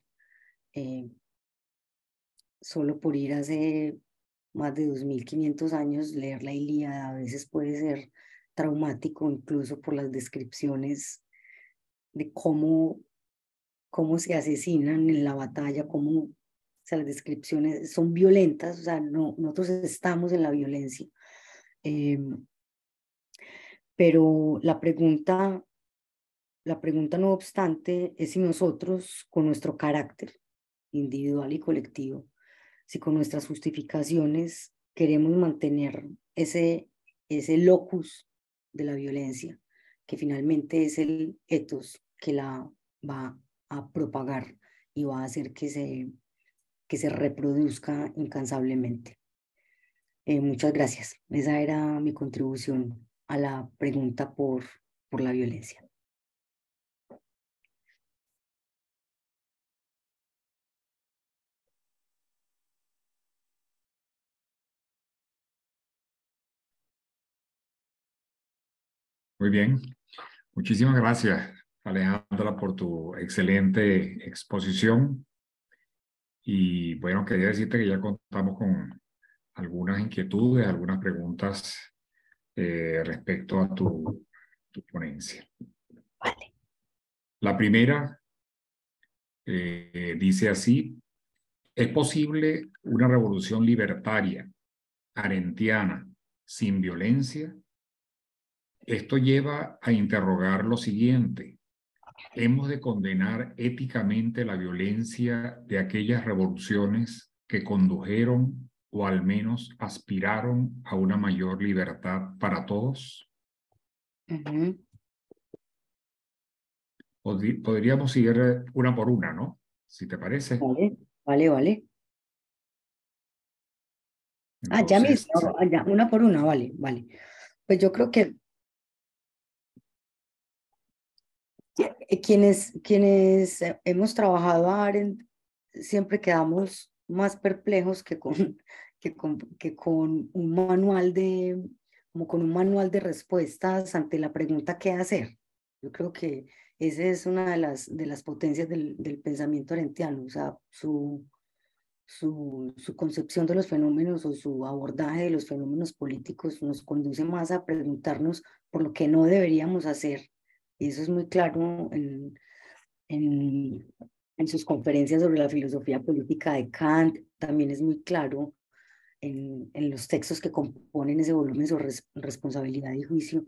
solo por ir hace más de 2500 años, leer la Ilíada a veces puede ser traumático, incluso por las descripciones de cómo se asesinan en la batalla, o sea, las descripciones son violentas, o sea, nosotros estamos en la violencia. Pero la pregunta no obstante es si nosotros con nuestro carácter individual y colectivo, si con nuestras justificaciones queremos mantener ese locus de la violencia, que finalmente es el ethos que la va a propagar y va a hacer que se reproduzca incansablemente. Muchas gracias. Esa era mi contribución a la pregunta por la violencia. Muy bien. Muchísimas gracias, Alejandra, por tu excelente exposición. Y bueno, quería decirte que ya contamos con algunas inquietudes, algunas preguntas respecto a tu ponencia. Vale. La primera dice así: ¿es posible una revolución libertaria, arentiana, sin violencia? Esto lleva a interrogar lo siguiente: ¿hemos de condenar éticamente la violencia de aquellas revoluciones que condujeron o al menos aspiraron a una mayor libertad para todos? Podríamos ir una por una, ¿no? Si te parece. Vale. Ya Entonces, mismo, ya, una por una, vale. Pues yo creo que quienes hemos trabajado a Arendt siempre quedamos más perplejos que con un manual como con un manual de respuestas ante la pregunta ¿qué hacer? Yo creo que esa es una de las potencias del pensamiento arendtiano, o sea, su concepción de los fenómenos o su abordaje de los fenómenos políticos nos conduce más a preguntarnos por lo que no deberíamos hacer. Y eso es muy claro en sus conferencias sobre la filosofía política de Kant, también es muy claro en los textos que componen ese volumen sobre responsabilidad y juicio.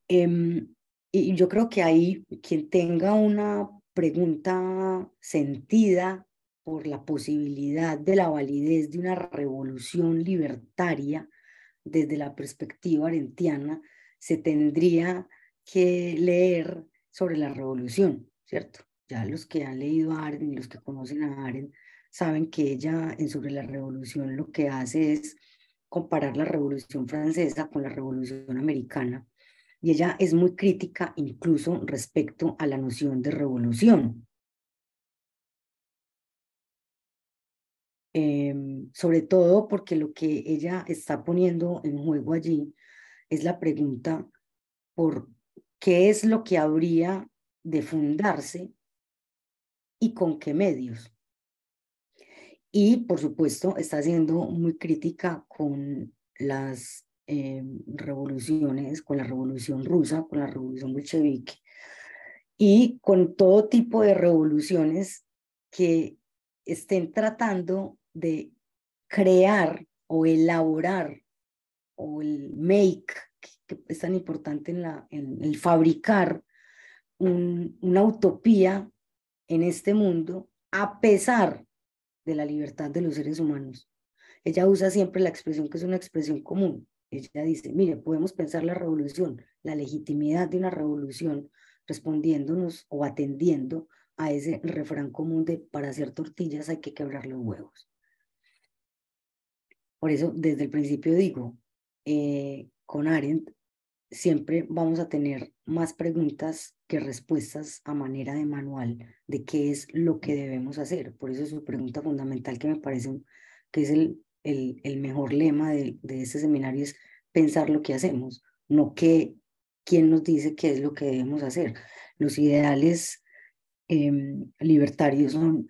Y yo creo que ahí quien tenga una pregunta sentida por la posibilidad de la validez de una revolución libertaria desde la perspectiva arendtiana, se tendría que leer sobre la revolución, ¿cierto? Ya los que han leído a Arendt y los que conocen a Arendt saben que ella en Sobre la Revolución lo que hace es comparar la Revolución Francesa con la Revolución Americana, y ella es muy crítica incluso respecto a la noción de revolución. Sobre todo porque lo que ella está poniendo en juego allí es la pregunta por qué es lo que habría de fundarse y con qué medios. Y, por supuesto, está siendo muy crítica con las revoluciones, con la revolución rusa, con la revolución bolchevique y con todo tipo de revoluciones que estén tratando de crear o elaborar o el make, que es tan importante en el fabricar una utopía en este mundo a pesar de la libertad de los seres humanos. Ella usa siempre la expresión que es una expresión común. Ella dice, mire, podemos pensar la revolución, la legitimidad de una revolución respondiéndonos o atendiendo a ese refrán común de para hacer tortillas hay que quebrar los huevos. Por eso, desde el principio digo, con Arendt siempre vamos a tener más preguntas que respuestas a manera de manual de qué es lo que debemos hacer. Por eso es su pregunta fundamental que me parece que es el mejor lema de este seminario es pensar lo que hacemos, no que quién nos dice qué es lo que debemos hacer. Los ideales libertarios son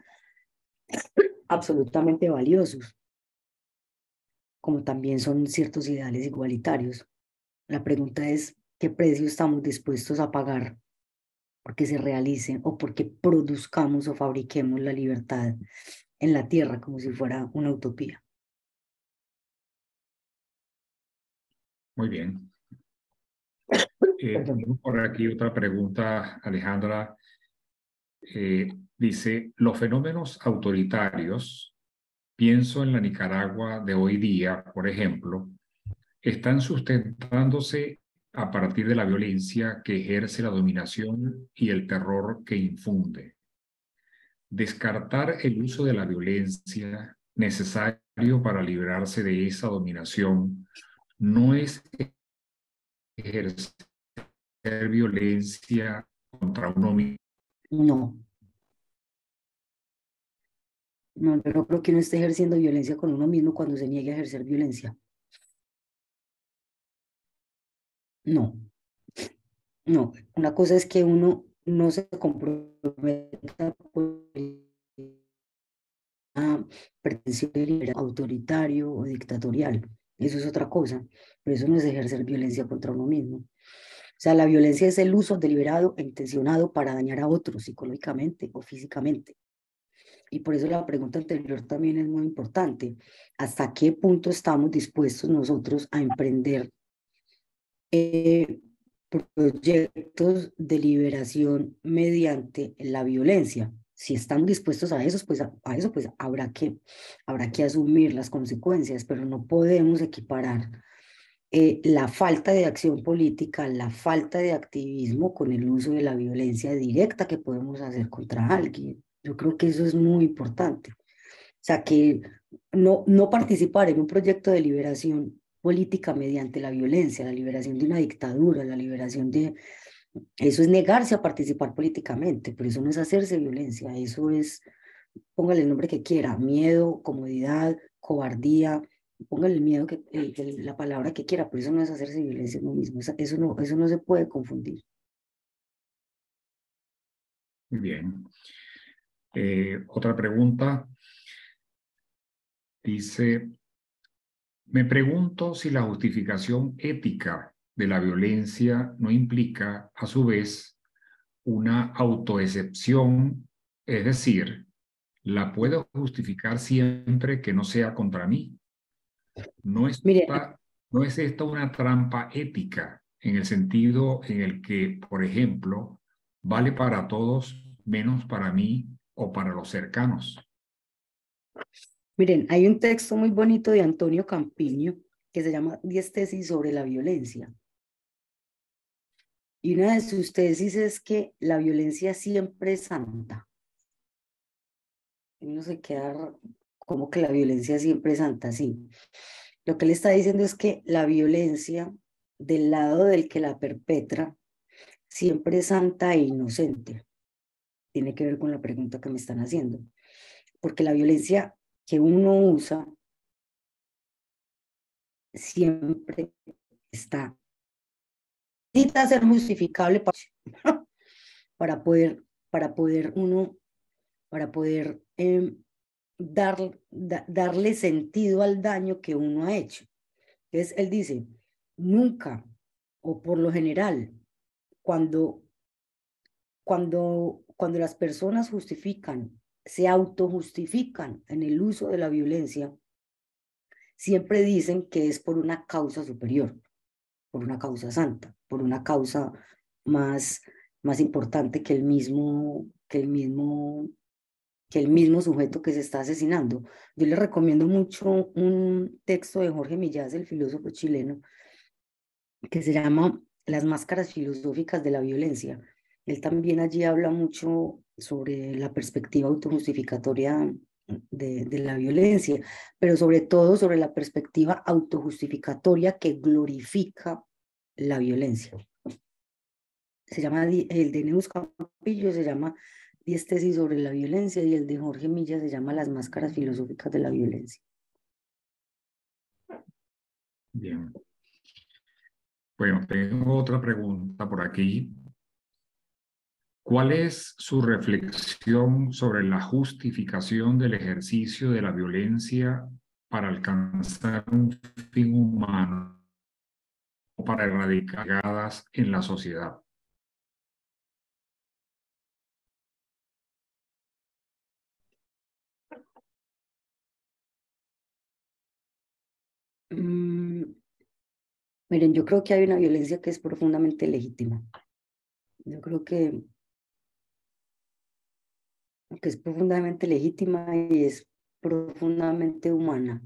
absolutamente valiosos, como también son ciertos ideales igualitarios. La pregunta es, ¿qué precio estamos dispuestos a pagar porque se realicen o porque produzcamos o fabriquemos la libertad en la tierra como si fuera una utopía? Muy bien. Perdón. Por aquí otra pregunta, Alejandra. Dice, los fenómenos autoritarios, pienso en la Nicaragua de hoy día, por ejemplo, están sustentándose a partir de la violencia que ejerce la dominación y el terror que infunde. Descartar el uso de la violencia necesario para librarse de esa dominación no es ejercer violencia contra uno mismo. No, no, yo no creo que uno esté ejerciendo violencia con uno mismo cuando se niegue a ejercer violencia. No, no. Una cosa es que uno no se comprometa con una pretensión autoritario o dictatorial. Eso es otra cosa, pero eso no es ejercer violencia contra uno mismo. O sea, la violencia es el uso deliberado e intencionado para dañar a otros psicológicamente o físicamente. Y por eso la pregunta anterior también es muy importante. ¿Hasta qué punto estamos dispuestos nosotros a emprender proyectos de liberación mediante la violencia? Si estamos dispuestos a eso, pues habrá que asumir las consecuencias, pero no podemos equiparar la falta de acción política, la falta de activismo con el uso de la violencia directa que podemos hacer contra alguien. Yo creo que eso es muy importante. O sea, que no participar en un proyecto de liberación política mediante la violencia, la liberación de una dictadura, la liberación de... Eso es negarse a participar políticamente, pero eso no es hacerse violencia, eso es póngale el nombre que quiera, miedo, comodidad, cobardía, póngale el miedo, la palabra que quiera, pero eso no es hacerse violencia en uno mismo, eso no se puede confundir. Muy bien. Otra pregunta. Dice, me pregunto si la justificación ética de la violencia no implica, a su vez, una autoexcepción, es decir, ¿la puedo justificar siempre que no sea contra mí? Mire, No es esta una trampa ética en el sentido en el que, por ejemplo, vale para todos menos para mí o para los cercanos? miren, hay un texto muy bonito de Antonio Campiño que se llama 10 tesis sobre la violencia. Y una de sus tesis es que la violencia siempre es santa. Y uno se queda como que la violencia siempre es santa, sí. Lo que él está diciendo es que la violencia del lado del que la perpetra siempre es santa e inocente. Tiene que ver con la pregunta que me están haciendo. Porque la violencia que uno usa siempre está, necesita ser justificable para poder, para poder uno, para poder darle sentido al daño que uno ha hecho. Entonces, él dice, nunca, o por lo general, cuando las personas justifican, se autojustifican en el uso de la violencia, siempre dicen que es por una causa superior, por una causa santa, por una causa más importante que el mismo sujeto que se está asesinando. Yo les recomiendo mucho un texto de Jorge Millás, el filósofo chileno, que se llama Las máscaras filosóficas de la violencia. Él también allí habla mucho sobre la perspectiva autojustificatoria de la violencia, pero sobre todo sobre la perspectiva autojustificatoria que glorifica la violencia. Se llama, el de Neus Campillo se llama 10 tesis sobre la violencia y el de Jorge Milla se llama Las máscaras filosóficas de la violencia. Bien. Bueno, tengo otra pregunta por aquí. ¿Cuál es su reflexión sobre la justificación del ejercicio de la violencia para alcanzar un fin humano o para erradicarlas en la sociedad? Miren, yo creo que hay una violencia que es profundamente legítima. Yo creo que es profundamente legítima y es profundamente humana.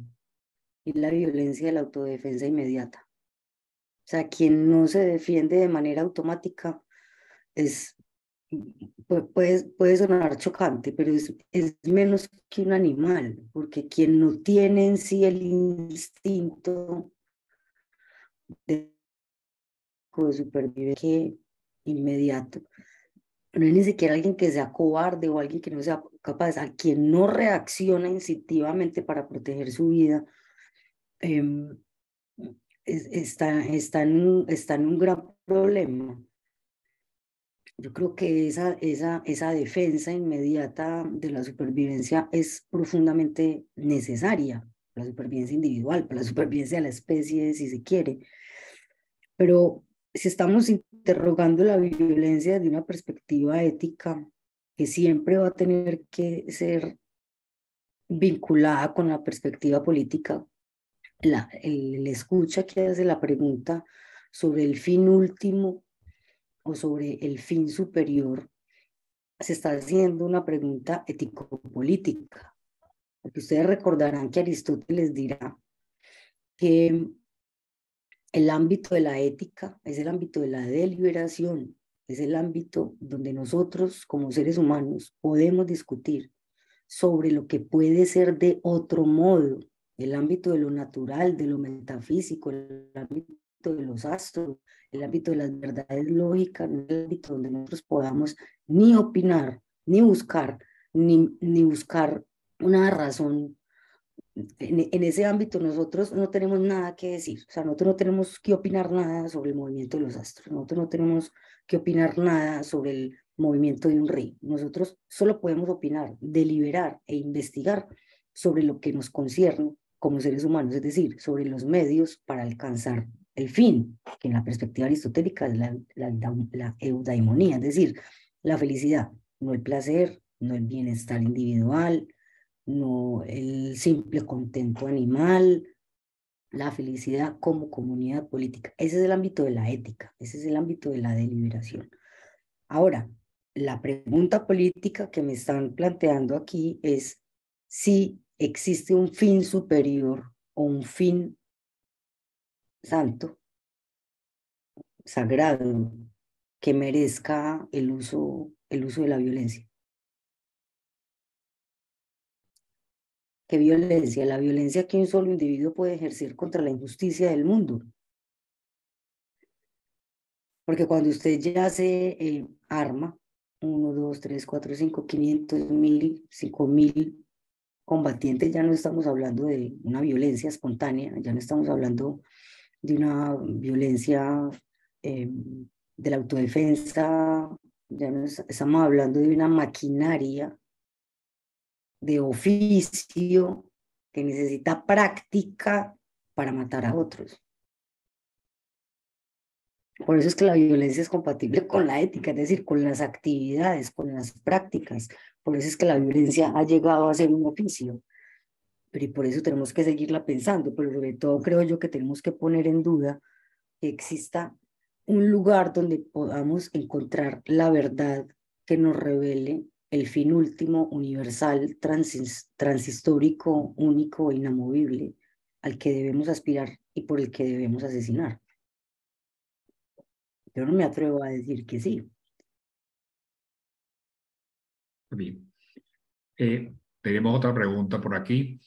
Y la violencia de la autodefensa inmediata. O sea, quien no se defiende de manera automática es, puede sonar chocante, pero es menos que un animal, porque quien no tiene en sí el instinto de supervivencia inmediato, no es ni siquiera alguien que sea cobarde o alguien que no sea capaz, a quien no reacciona instintivamente para proteger su vida, está en un gran problema. Yo creo que esa defensa inmediata de la supervivencia es profundamente necesaria, la supervivencia individual, para la supervivencia de la especie, si se quiere. Pero si estamos interrogando la violencia desde una perspectiva ética, que siempre va a tener que ser vinculada con la perspectiva política, el escucha que hace la pregunta sobre el fin último o sobre el fin superior, se está haciendo una pregunta ético-política. Porque ustedes recordarán que Aristóteles dirá que el ámbito de la ética es el ámbito de la deliberación, es el ámbito donde nosotros como seres humanos podemos discutir sobre lo que puede ser de otro modo, el ámbito de lo natural, de lo metafísico, el ámbito de los astros, el ámbito de las verdades lógicas, el ámbito donde nosotros podamos ni opinar, ni buscar ni buscar una razón. En ese ámbito nosotros no tenemos nada que decir, o sea, nosotros no tenemos que opinar nada sobre el movimiento de los astros, nosotros no tenemos que opinar nada sobre el movimiento de un rey, nosotros solo podemos opinar, deliberar e investigar sobre lo que nos concierne como seres humanos, es decir, sobre los medios para alcanzar el fin, que en la perspectiva aristotélica es la eudaimonía, es decir, la felicidad, no el placer, no el bienestar individual, no el simple contento animal, la felicidad como comunidad política. Ese es el ámbito de la ética, ese es el ámbito de la deliberación. Ahora, la pregunta política que me están planteando aquí es si existe un fin superior o un fin santo, sagrado, que merezca el uso de la violencia. ¿Qué violencia? La violencia que un solo individuo puede ejercer contra la injusticia del mundo. Porque cuando usted ya se arma, 1, 2, 3, 4, 5, 500, 1000, 5000 combatientes, ya no estamos hablando de una violencia espontánea, ya no estamos hablando de una violencia eh, de la autodefensa, ya no estamos hablando de una maquinaria de oficio que necesita práctica para matar a otros. Por eso es que la violencia es compatible con la ética, es decir, con las actividades, con las prácticas. Por eso es que la violencia ha llegado a ser un oficio. Pero y por eso tenemos que seguirla pensando, pero sobre todo creo yo que tenemos que poner en duda que exista un lugar donde podamos encontrar la verdad que nos revele el fin último, universal, transhistórico, único e inamovible, al que debemos aspirar y por el que debemos asesinar. Yo no me atrevo a decir que sí. Bien. Tenemos otra pregunta por aquí.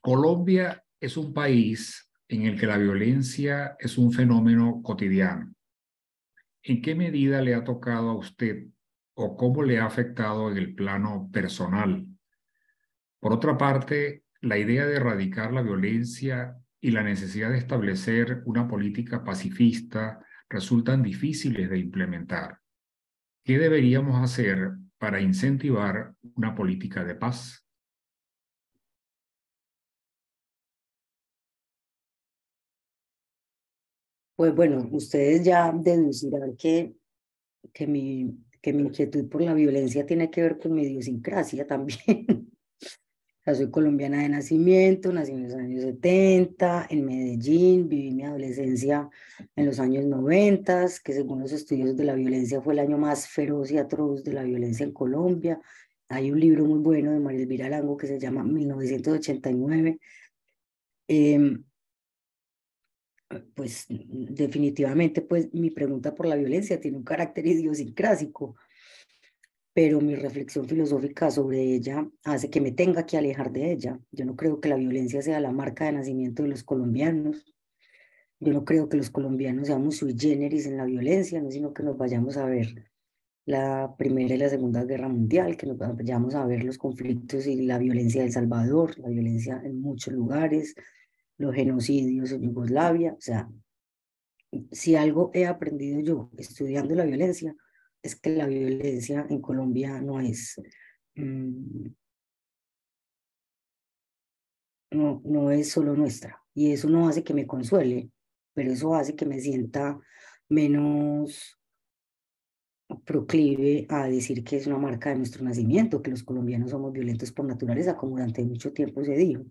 Colombia es un país en el que la violencia es un fenómeno cotidiano. ¿En qué medida le ha tocado a usted o cómo le ha afectado en el plano personal? Por otra parte, la idea de erradicar la violencia y la necesidad de establecer una política pacifista resultan difíciles de implementar. ¿Qué deberíamos hacer para incentivar una política de paz? Pues bueno, ustedes ya deducirán que mi inquietud por la violencia tiene que ver con mi idiosincrasia también. O sea, soy colombiana de nacimiento, nací en los años 70, en Medellín, viví mi adolescencia en los años 90, que según los estudios de la violencia fue el año más feroz y atroz de la violencia en Colombia. Hay un libro muy bueno de María Elvira Arango que se llama 1989. Pues definitivamente, pues mi pregunta por la violencia tiene un carácter idiosincrásico, pero mi reflexión filosófica sobre ella hace que me tenga que alejar de ella. Yo no creo que la violencia sea la marca de nacimiento de los colombianos. Yo no creo que los colombianos seamos sui generis en la violencia, no sino que nos vayamos a ver la Primera y la Segunda Guerra Mundial, que nos vayamos a ver los conflictos y la violencia de El Salvador, la violencia en muchos lugares, los genocidios en Yugoslavia. O sea, si algo he aprendido yo estudiando la violencia, es que la violencia en Colombia mm, no es solo nuestra. Y eso no hace que me consuele, pero eso hace que me sienta menos proclive a decir que es una marca de nuestro nacimiento, que los colombianos somos violentos por naturaleza, como durante mucho tiempo se dijo.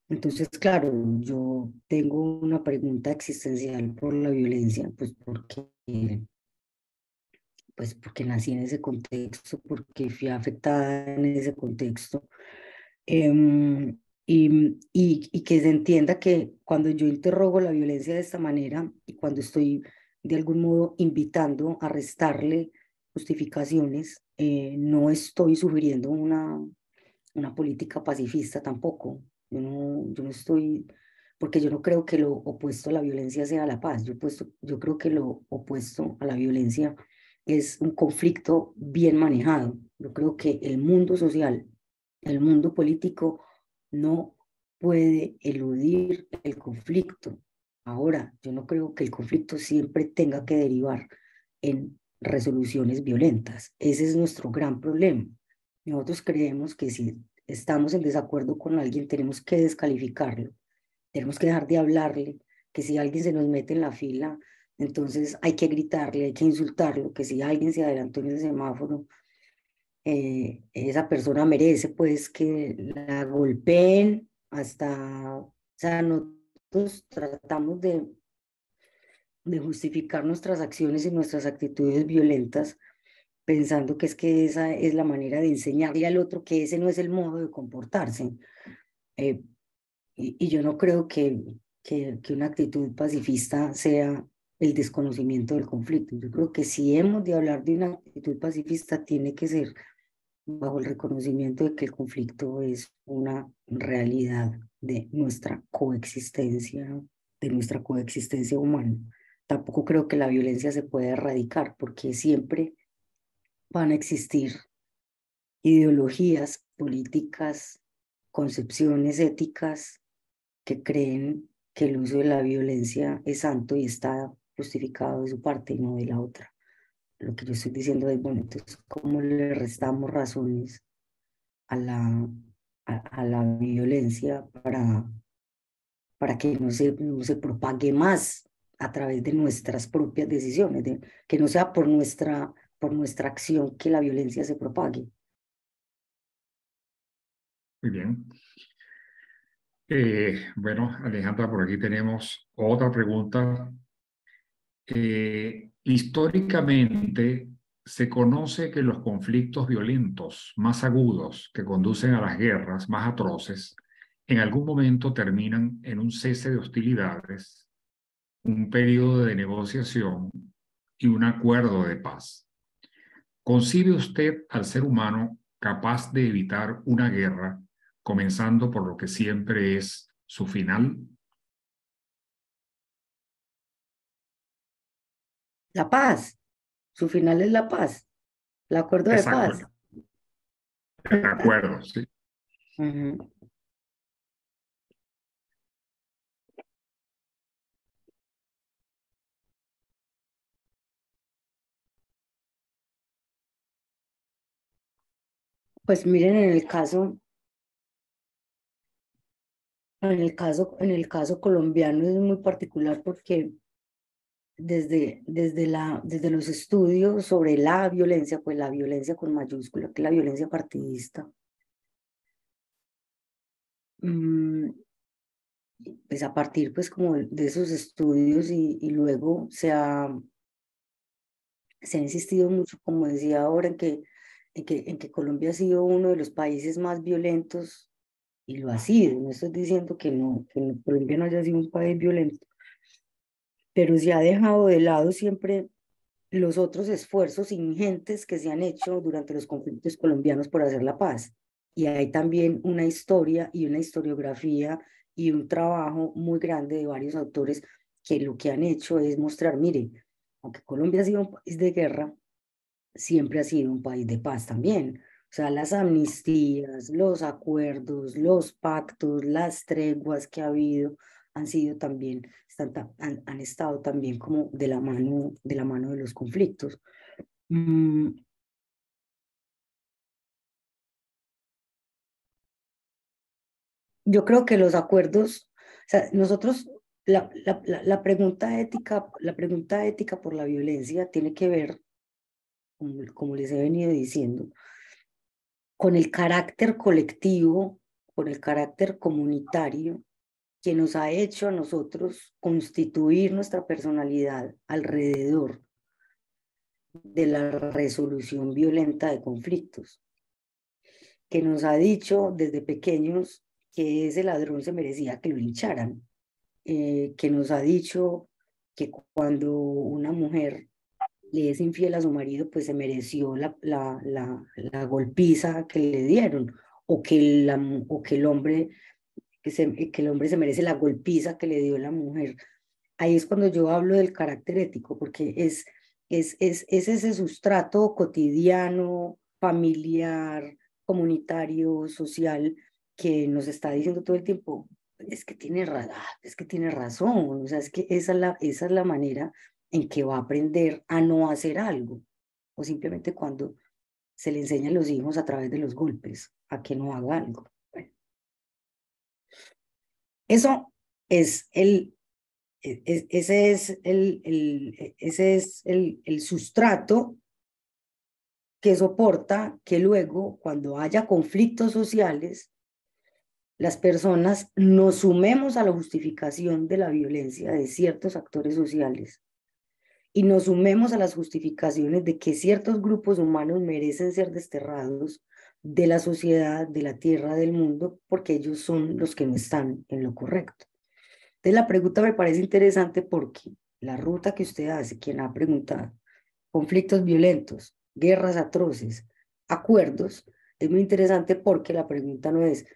Entonces, claro, yo tengo una pregunta existencial por la violencia, pues porque nací en ese contexto, porque fui afectada en ese contexto. Y que se entienda que cuando yo interrogo la violencia de esta manera y cuando estoy de algún modo invitando a restarle justificaciones, no estoy sugiriendo una política pacifista tampoco. Yo no estoy, porque yo no creo que lo opuesto a la violencia sea la paz. Yo creo que lo opuesto a la violencia es un conflicto bien manejado. Yo creo que el mundo social, el mundo político no puede eludir el conflicto. Ahora, yo no creo que el conflicto siempre tenga que derivar en resoluciones violentas. Ese es nuestro gran problema. Nosotros creemos que si estamos en desacuerdo con alguien, tenemos que descalificarlo, tenemos que dejar de hablarle, que si alguien se nos mete en la fila, entonces hay que gritarle, hay que insultarlo, que si alguien se adelantó en el semáforo, esa persona merece pues que la golpeen hasta, o sea, nosotros tratamos de justificar nuestras acciones y nuestras actitudes violentas pensando que es que esa es la manera de enseñarle al otro que ese no es el modo de comportarse. Eh, y yo no creo que una actitud pacifista sea el desconocimiento del conflicto. Yo creo que si hemos de hablar de una actitud pacifista, tiene que ser bajo el reconocimiento de que el conflicto es una realidad de nuestra coexistencia humana. Tampoco creo que la violencia se pueda erradicar, porque siempre van a existir ideologías políticas, concepciones éticas que creen que el uso de la violencia es santo y está justificado de su parte y no de la otra. Lo que yo estoy diciendo es, bueno, entonces, ¿cómo le restamos razones a a la violencia para que no se propague más a través de nuestras propias decisiones, que no sea por nuestra acción que la violencia se propague? Muy bien. Bueno, Alejandra, por aquí tenemos otra pregunta. Históricamente se conoce que los conflictos violentos más agudos que conducen a las guerras más atroces en algún momento terminan en un cese de hostilidades, un periodo de negociación y un acuerdo de paz. ¿Concibe usted al ser humano capaz de evitar una guerra, comenzando por lo que siempre es su final? La paz, su final es la paz, el acuerdo de paz. Exacto, de acuerdo, sí. Ujú. Pues miren, en el caso colombiano es muy particular porque desde los estudios sobre la violencia, pues la violencia con mayúscula, que es la violencia partidista, mm, pues a partir pues como de esos estudios y luego se ha insistido mucho, como decía ahora, en que Colombia ha sido uno de los países más violentos y lo ha sido. No estoy diciendo que Colombia no haya sido un país violento, pero se ha dejado de lado siempre los otros esfuerzos ingentes que se han hecho durante los conflictos colombianos por hacer la paz. Y hay también una historia y una historiografía y un trabajo muy grande de varios autores que lo que han hecho es mostrar, mire, aunque Colombia ha sido un país de guerra, siempre ha sido un país de paz también. O sea, las amnistías, los acuerdos, los pactos, las treguas que ha habido han sido también, han estado también como de la mano de los conflictos. Mm, yo creo que los acuerdos, o sea, nosotros, la pregunta ética por la violencia tiene que ver, como les he venido diciendo, con el carácter colectivo, con el carácter comunitario que nos ha hecho a nosotros constituir nuestra personalidad alrededor de la resolución violenta de conflictos, que nos ha dicho desde pequeños que ese ladrón se merecía que lo lincharan, que nos ha dicho que cuando una mujer le es infiel a su marido, pues se mereció la golpiza que le dieron, o que el hombre que el hombre se merece la golpiza que le dio la mujer. Ahí es cuando yo hablo del carácter ético, porque es ese sustrato cotidiano familiar, comunitario, social, que nos está diciendo todo el tiempo, es que tiene razón, o sea, es que esa es la manera en que va a aprender a no hacer algo, o simplemente cuando se le enseña a los hijos a través de los golpes a que no haga algo. Bueno, eso es ese es el sustrato que soporta que luego, cuando haya conflictos sociales, las personas nos sumemos a la justificación de la violencia de ciertos actores sociales y nos sumemos a las justificaciones de que ciertos grupos humanos merecen ser desterrados de la sociedad, de la tierra, del mundo, porque ellos son los que no están en lo correcto. Entonces la pregunta me parece interesante porque la ruta que usted hace, quien ha preguntado, conflictos violentos, guerras atroces, acuerdos, es muy interesante porque la pregunta no es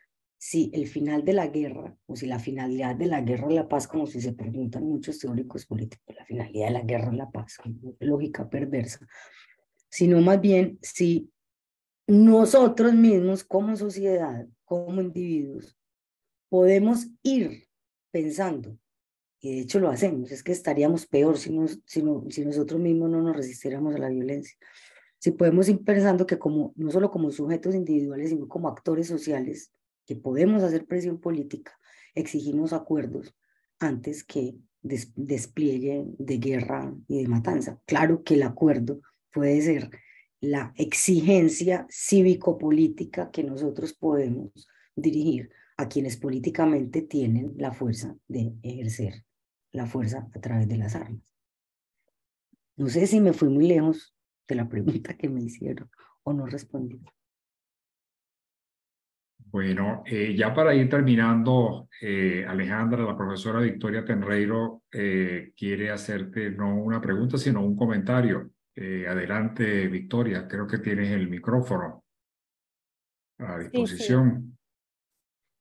si el final de la guerra o si la finalidad de la guerra es la paz, como si se preguntan muchos teóricos políticos, la finalidad de la guerra es la paz, lógica perversa, sino más bien si nosotros mismos como sociedad, como individuos, podemos ir pensando, y de hecho lo hacemos, es que estaríamos peor si nosotros mismos no nos resistiéramos a la violencia. Si podemos ir pensando que no solo como sujetos individuales, sino como actores sociales, que podemos hacer presión política, exigimos acuerdos antes que despliegue de guerra y de matanza. Claro que el acuerdo puede ser la exigencia cívico-política que nosotros podemos dirigir a quienes políticamente tienen la fuerza de ejercer la fuerza a través de las armas. No sé si me fui muy lejos de la pregunta que me hicieron o no respondí. Bueno, ya para ir terminando, Alejandra, la profesora Victoria Tenreiro quiere hacerte no una pregunta, sino un comentario. Adelante, Victoria, creo que tienes el micrófono a Sí, sí, disposición.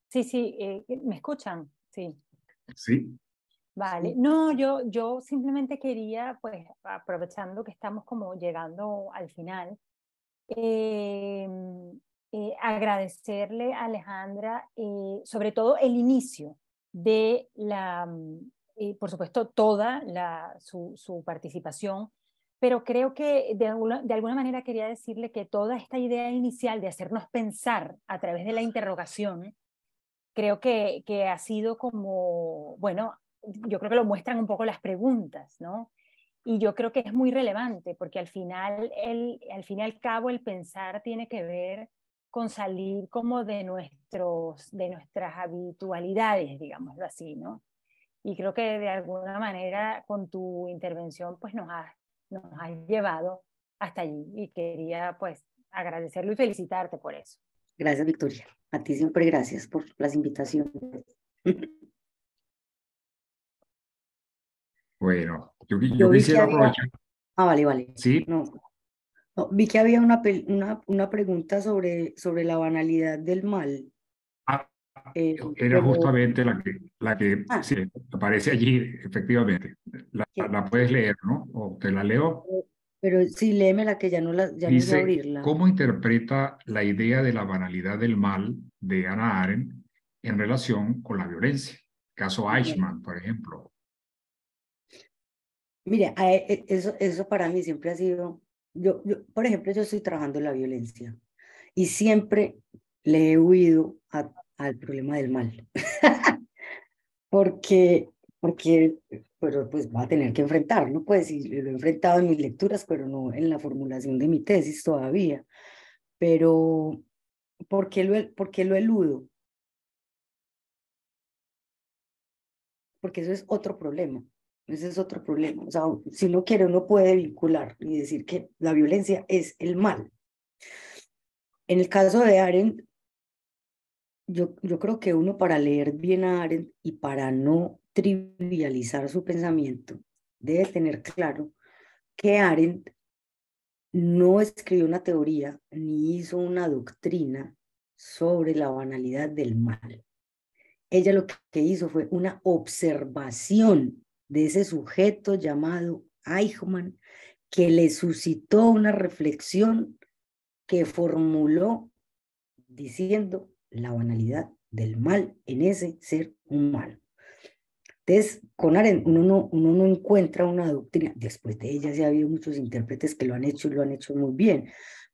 sí, ¿me escuchan? Sí, Sí. vale. No, yo simplemente quería, pues, aprovechando que estamos como llegando al final, eh, agradecerle a Alejandra, sobre todo el inicio de por supuesto, toda su participación, pero creo que de alguna manera quería decirle que toda esta idea inicial de hacernos pensar a través de la interrogación, creo que ha sido como, bueno, yo creo que lo muestran un poco las preguntas, ¿no? Y yo creo que es muy relevante porque al fin y al cabo el pensar tiene que ver con salir como de nuestras habitualidades, digámoslo así, ¿no? Y creo que de alguna manera con tu intervención pues nos has llevado hasta allí y quería pues agradecerlo y felicitarte por eso. Gracias, Victoria. A ti siempre gracias por las invitaciones. Bueno, yo Yo vi que quisiera había... aprovechar. Vale. Sí. No, vi que había una pregunta sobre la banalidad del mal. Ah, era Pero... justamente la que sí, aparece allí, efectivamente. La puedes leer, ¿no? O te la leo. Pero sí, léemela que ya no sé Dice, abrirla. ¿cómo interpreta la idea de la banalidad del mal de Hannah Arendt en relación con la violencia? Caso Eichmann, por ejemplo. Mire, eso para mí siempre ha sido, por ejemplo, yo estoy trabajando en la violencia y siempre le he huido al problema del mal, porque, pero pues va a tener que enfrentarlo, pues, y lo he enfrentado en mis lecturas, pero no en la formulación de mi tesis todavía. Pero, por qué lo eludo? Porque eso es otro problema. Ese es otro problema. O sea, si uno quiere, uno puede vincular y decir que la violencia es el mal. En el caso de Arendt, yo creo que uno para leer bien a Arendt y para no trivializar su pensamiento, debe tener claro que Arendt no escribió una teoría ni hizo una doctrina sobre la banalidad del mal. Ella lo que hizo fue una observación de ese sujeto llamado Eichmann, que le suscitó una reflexión que formuló diciendo la banalidad del mal en ese ser humano. Entonces, con Arendt uno no encuentra una doctrina, después de ella sí ha habido muchos intérpretes que lo han hecho y lo han hecho muy bien,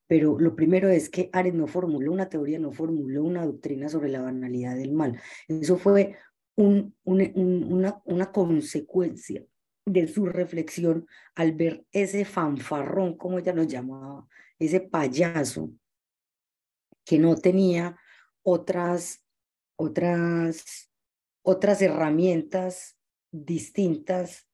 pero lo primero es que Arendt no formuló una teoría, no formuló una doctrina sobre la banalidad del mal. Eso fue una consecuencia de su reflexión al ver ese fanfarrón, como ella lo llamaba, ese payaso que no tenía otras herramientas distintas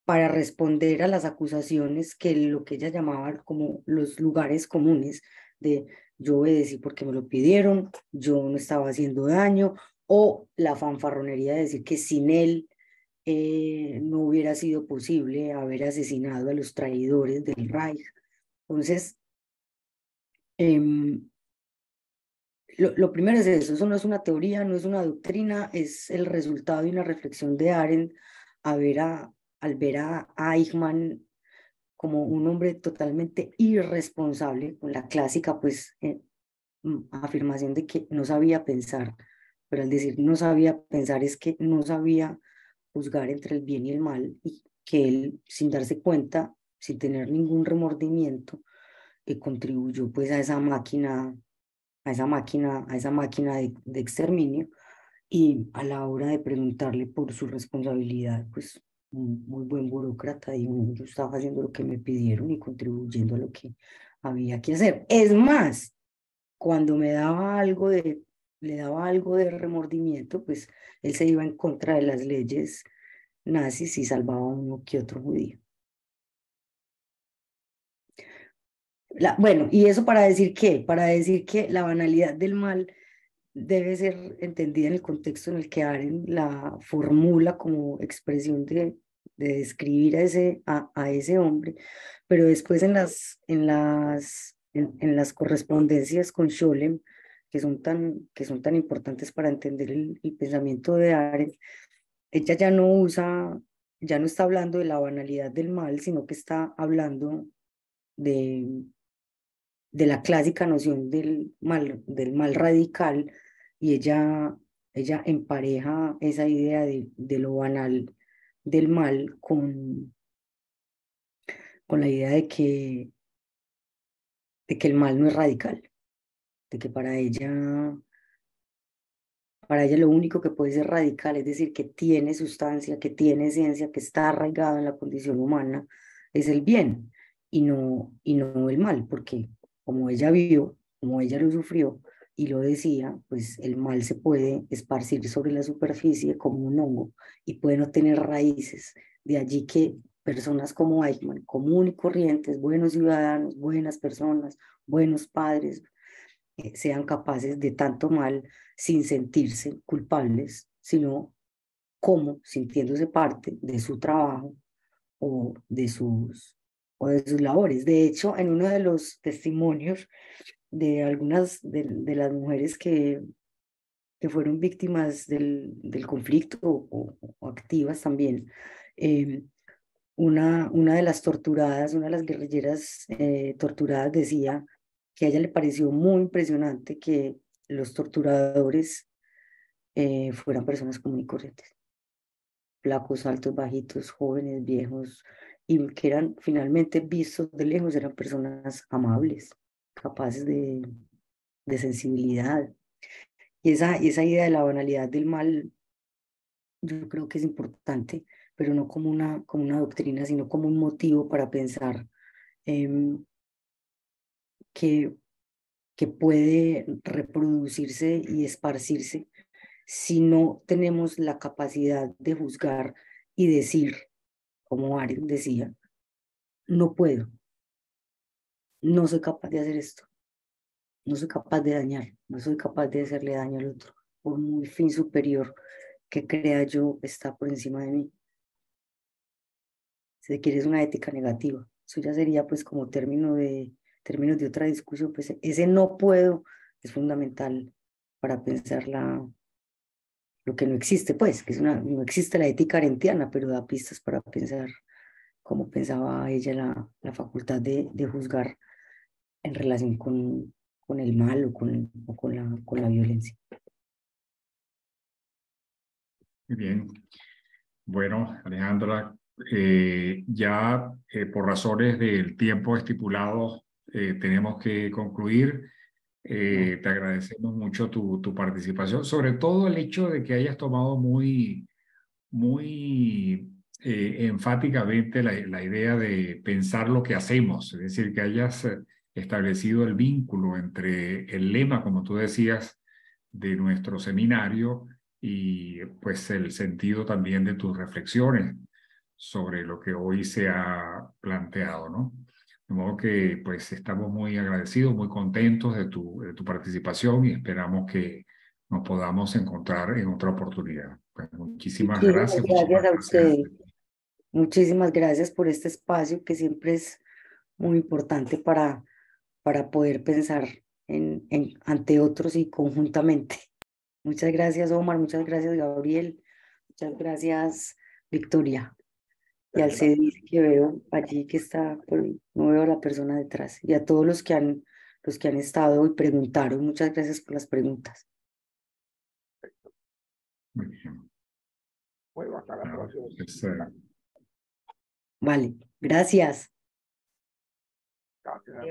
para responder a las acusaciones que lo que ella llamaba como los lugares comunes de yo obedecí porque me lo pidieron, yo no estaba haciendo daño, o la fanfarronería de decir que sin él no hubiera sido posible haber asesinado a los traidores del Reich. Entonces, lo primero es eso no es una teoría, no es una doctrina, es el resultado de una reflexión de Arendt al ver a Eichmann como un hombre totalmente irresponsable, con la clásica pues afirmación de que no sabía pensar, pero al decir no sabía pensar es que no sabía juzgar entre el bien y el mal, y que él sin darse cuenta, sin tener ningún remordimiento, contribuyó pues a esa máquina de exterminio, y a la hora de preguntarle por su responsabilidad, pues un muy buen burócrata dijo, yo estaba haciendo lo que me pidieron y contribuyendo a lo que había que hacer. Es más, cuando le daba algo de remordimiento, pues él se iba en contra de las leyes nazis y salvaba a uno que otro judío. Bueno, y eso para decir qué, para decir que la banalidad del mal debe ser entendida en el contexto en el que Arendt la formula como expresión de describir a ese hombre, pero después en las correspondencias con Scholem, que son tan importantes para entender el pensamiento de Arendt, ella ya no está hablando de la banalidad del mal, sino que está hablando de la clásica noción del mal radical, y ella empareja esa idea de lo banal del mal con la idea de que el mal no es radical, de que para ella lo único que puede ser radical, es decir, que tiene sustancia, que tiene esencia, que está arraigado en la condición humana, es el bien y no el mal, porque como ella vio, como ella lo sufrió y lo decía, pues el mal se puede esparcir sobre la superficie como un hongo y puede no tener raíces. De allí que personas como Eichmann, común y corrientes, buenos ciudadanos, buenas personas, buenos padres, sean capaces de tanto mal sin sentirse culpables, sino como sintiéndose parte de su trabajo o de sus labores. De hecho, en uno de los testimonios de algunas de las mujeres que fueron víctimas del conflicto o activas también, una de las torturadas, una de las guerrilleras torturadas decía que a ella le pareció muy impresionante que los torturadores fueran personas comunes y corrientes, flacos, altos, bajitos, jóvenes, viejos, y que eran finalmente vistos de lejos, eran personas amables, capaces de sensibilidad. Y esa idea de la banalidad del mal, yo creo que es importante, pero no como una doctrina, sino como un motivo para pensar que puede reproducirse y esparcirse si no tenemos la capacidad de juzgar y decir, como Arendt decía, no puedo, no soy capaz de hacer esto, no soy capaz de dañar, no soy capaz de hacerle daño al otro, por muy fin superior que crea yo está por encima de mí. Si quieres una ética negativa, eso ya sería pues como términos de otra discusión, pues ese no puedo es fundamental para pensar lo que no existe, pues, que no existe la ética arendtiana, pero da pistas para pensar cómo pensaba ella la facultad de juzgar en relación con el mal o con la violencia. Muy bien. Bueno, Alejandra, ya por razones del tiempo estipulado tenemos que concluir. Te agradecemos mucho tu participación, sobre todo el hecho de que hayas tomado muy enfáticamente la idea de pensar lo que hacemos, es decir, que hayas establecido el vínculo entre el lema, como tú decías, de nuestro seminario y pues el sentido también de tus reflexiones sobre lo que hoy se ha planteado, ¿no? De modo que pues estamos muy agradecidos, muy contentos de tu participación y esperamos que nos podamos encontrar en otra oportunidad. Pues muchísimas Muchísimas gracias. gracias Muchísimas a gracias. ustedes. Muchísimas gracias por este espacio que siempre es muy importante para poder pensar ante otros y conjuntamente. Muchas gracias, Omar. Muchas gracias, Gabriel. Muchas gracias, Victoria. Y al CEDIS que veo allí que está, pero no veo a la persona detrás. Y a todos los que han estado y preguntaron. Muchas gracias por las preguntas. Muy bien. Bueno, hasta la próxima. Vale, gracias. Gracias.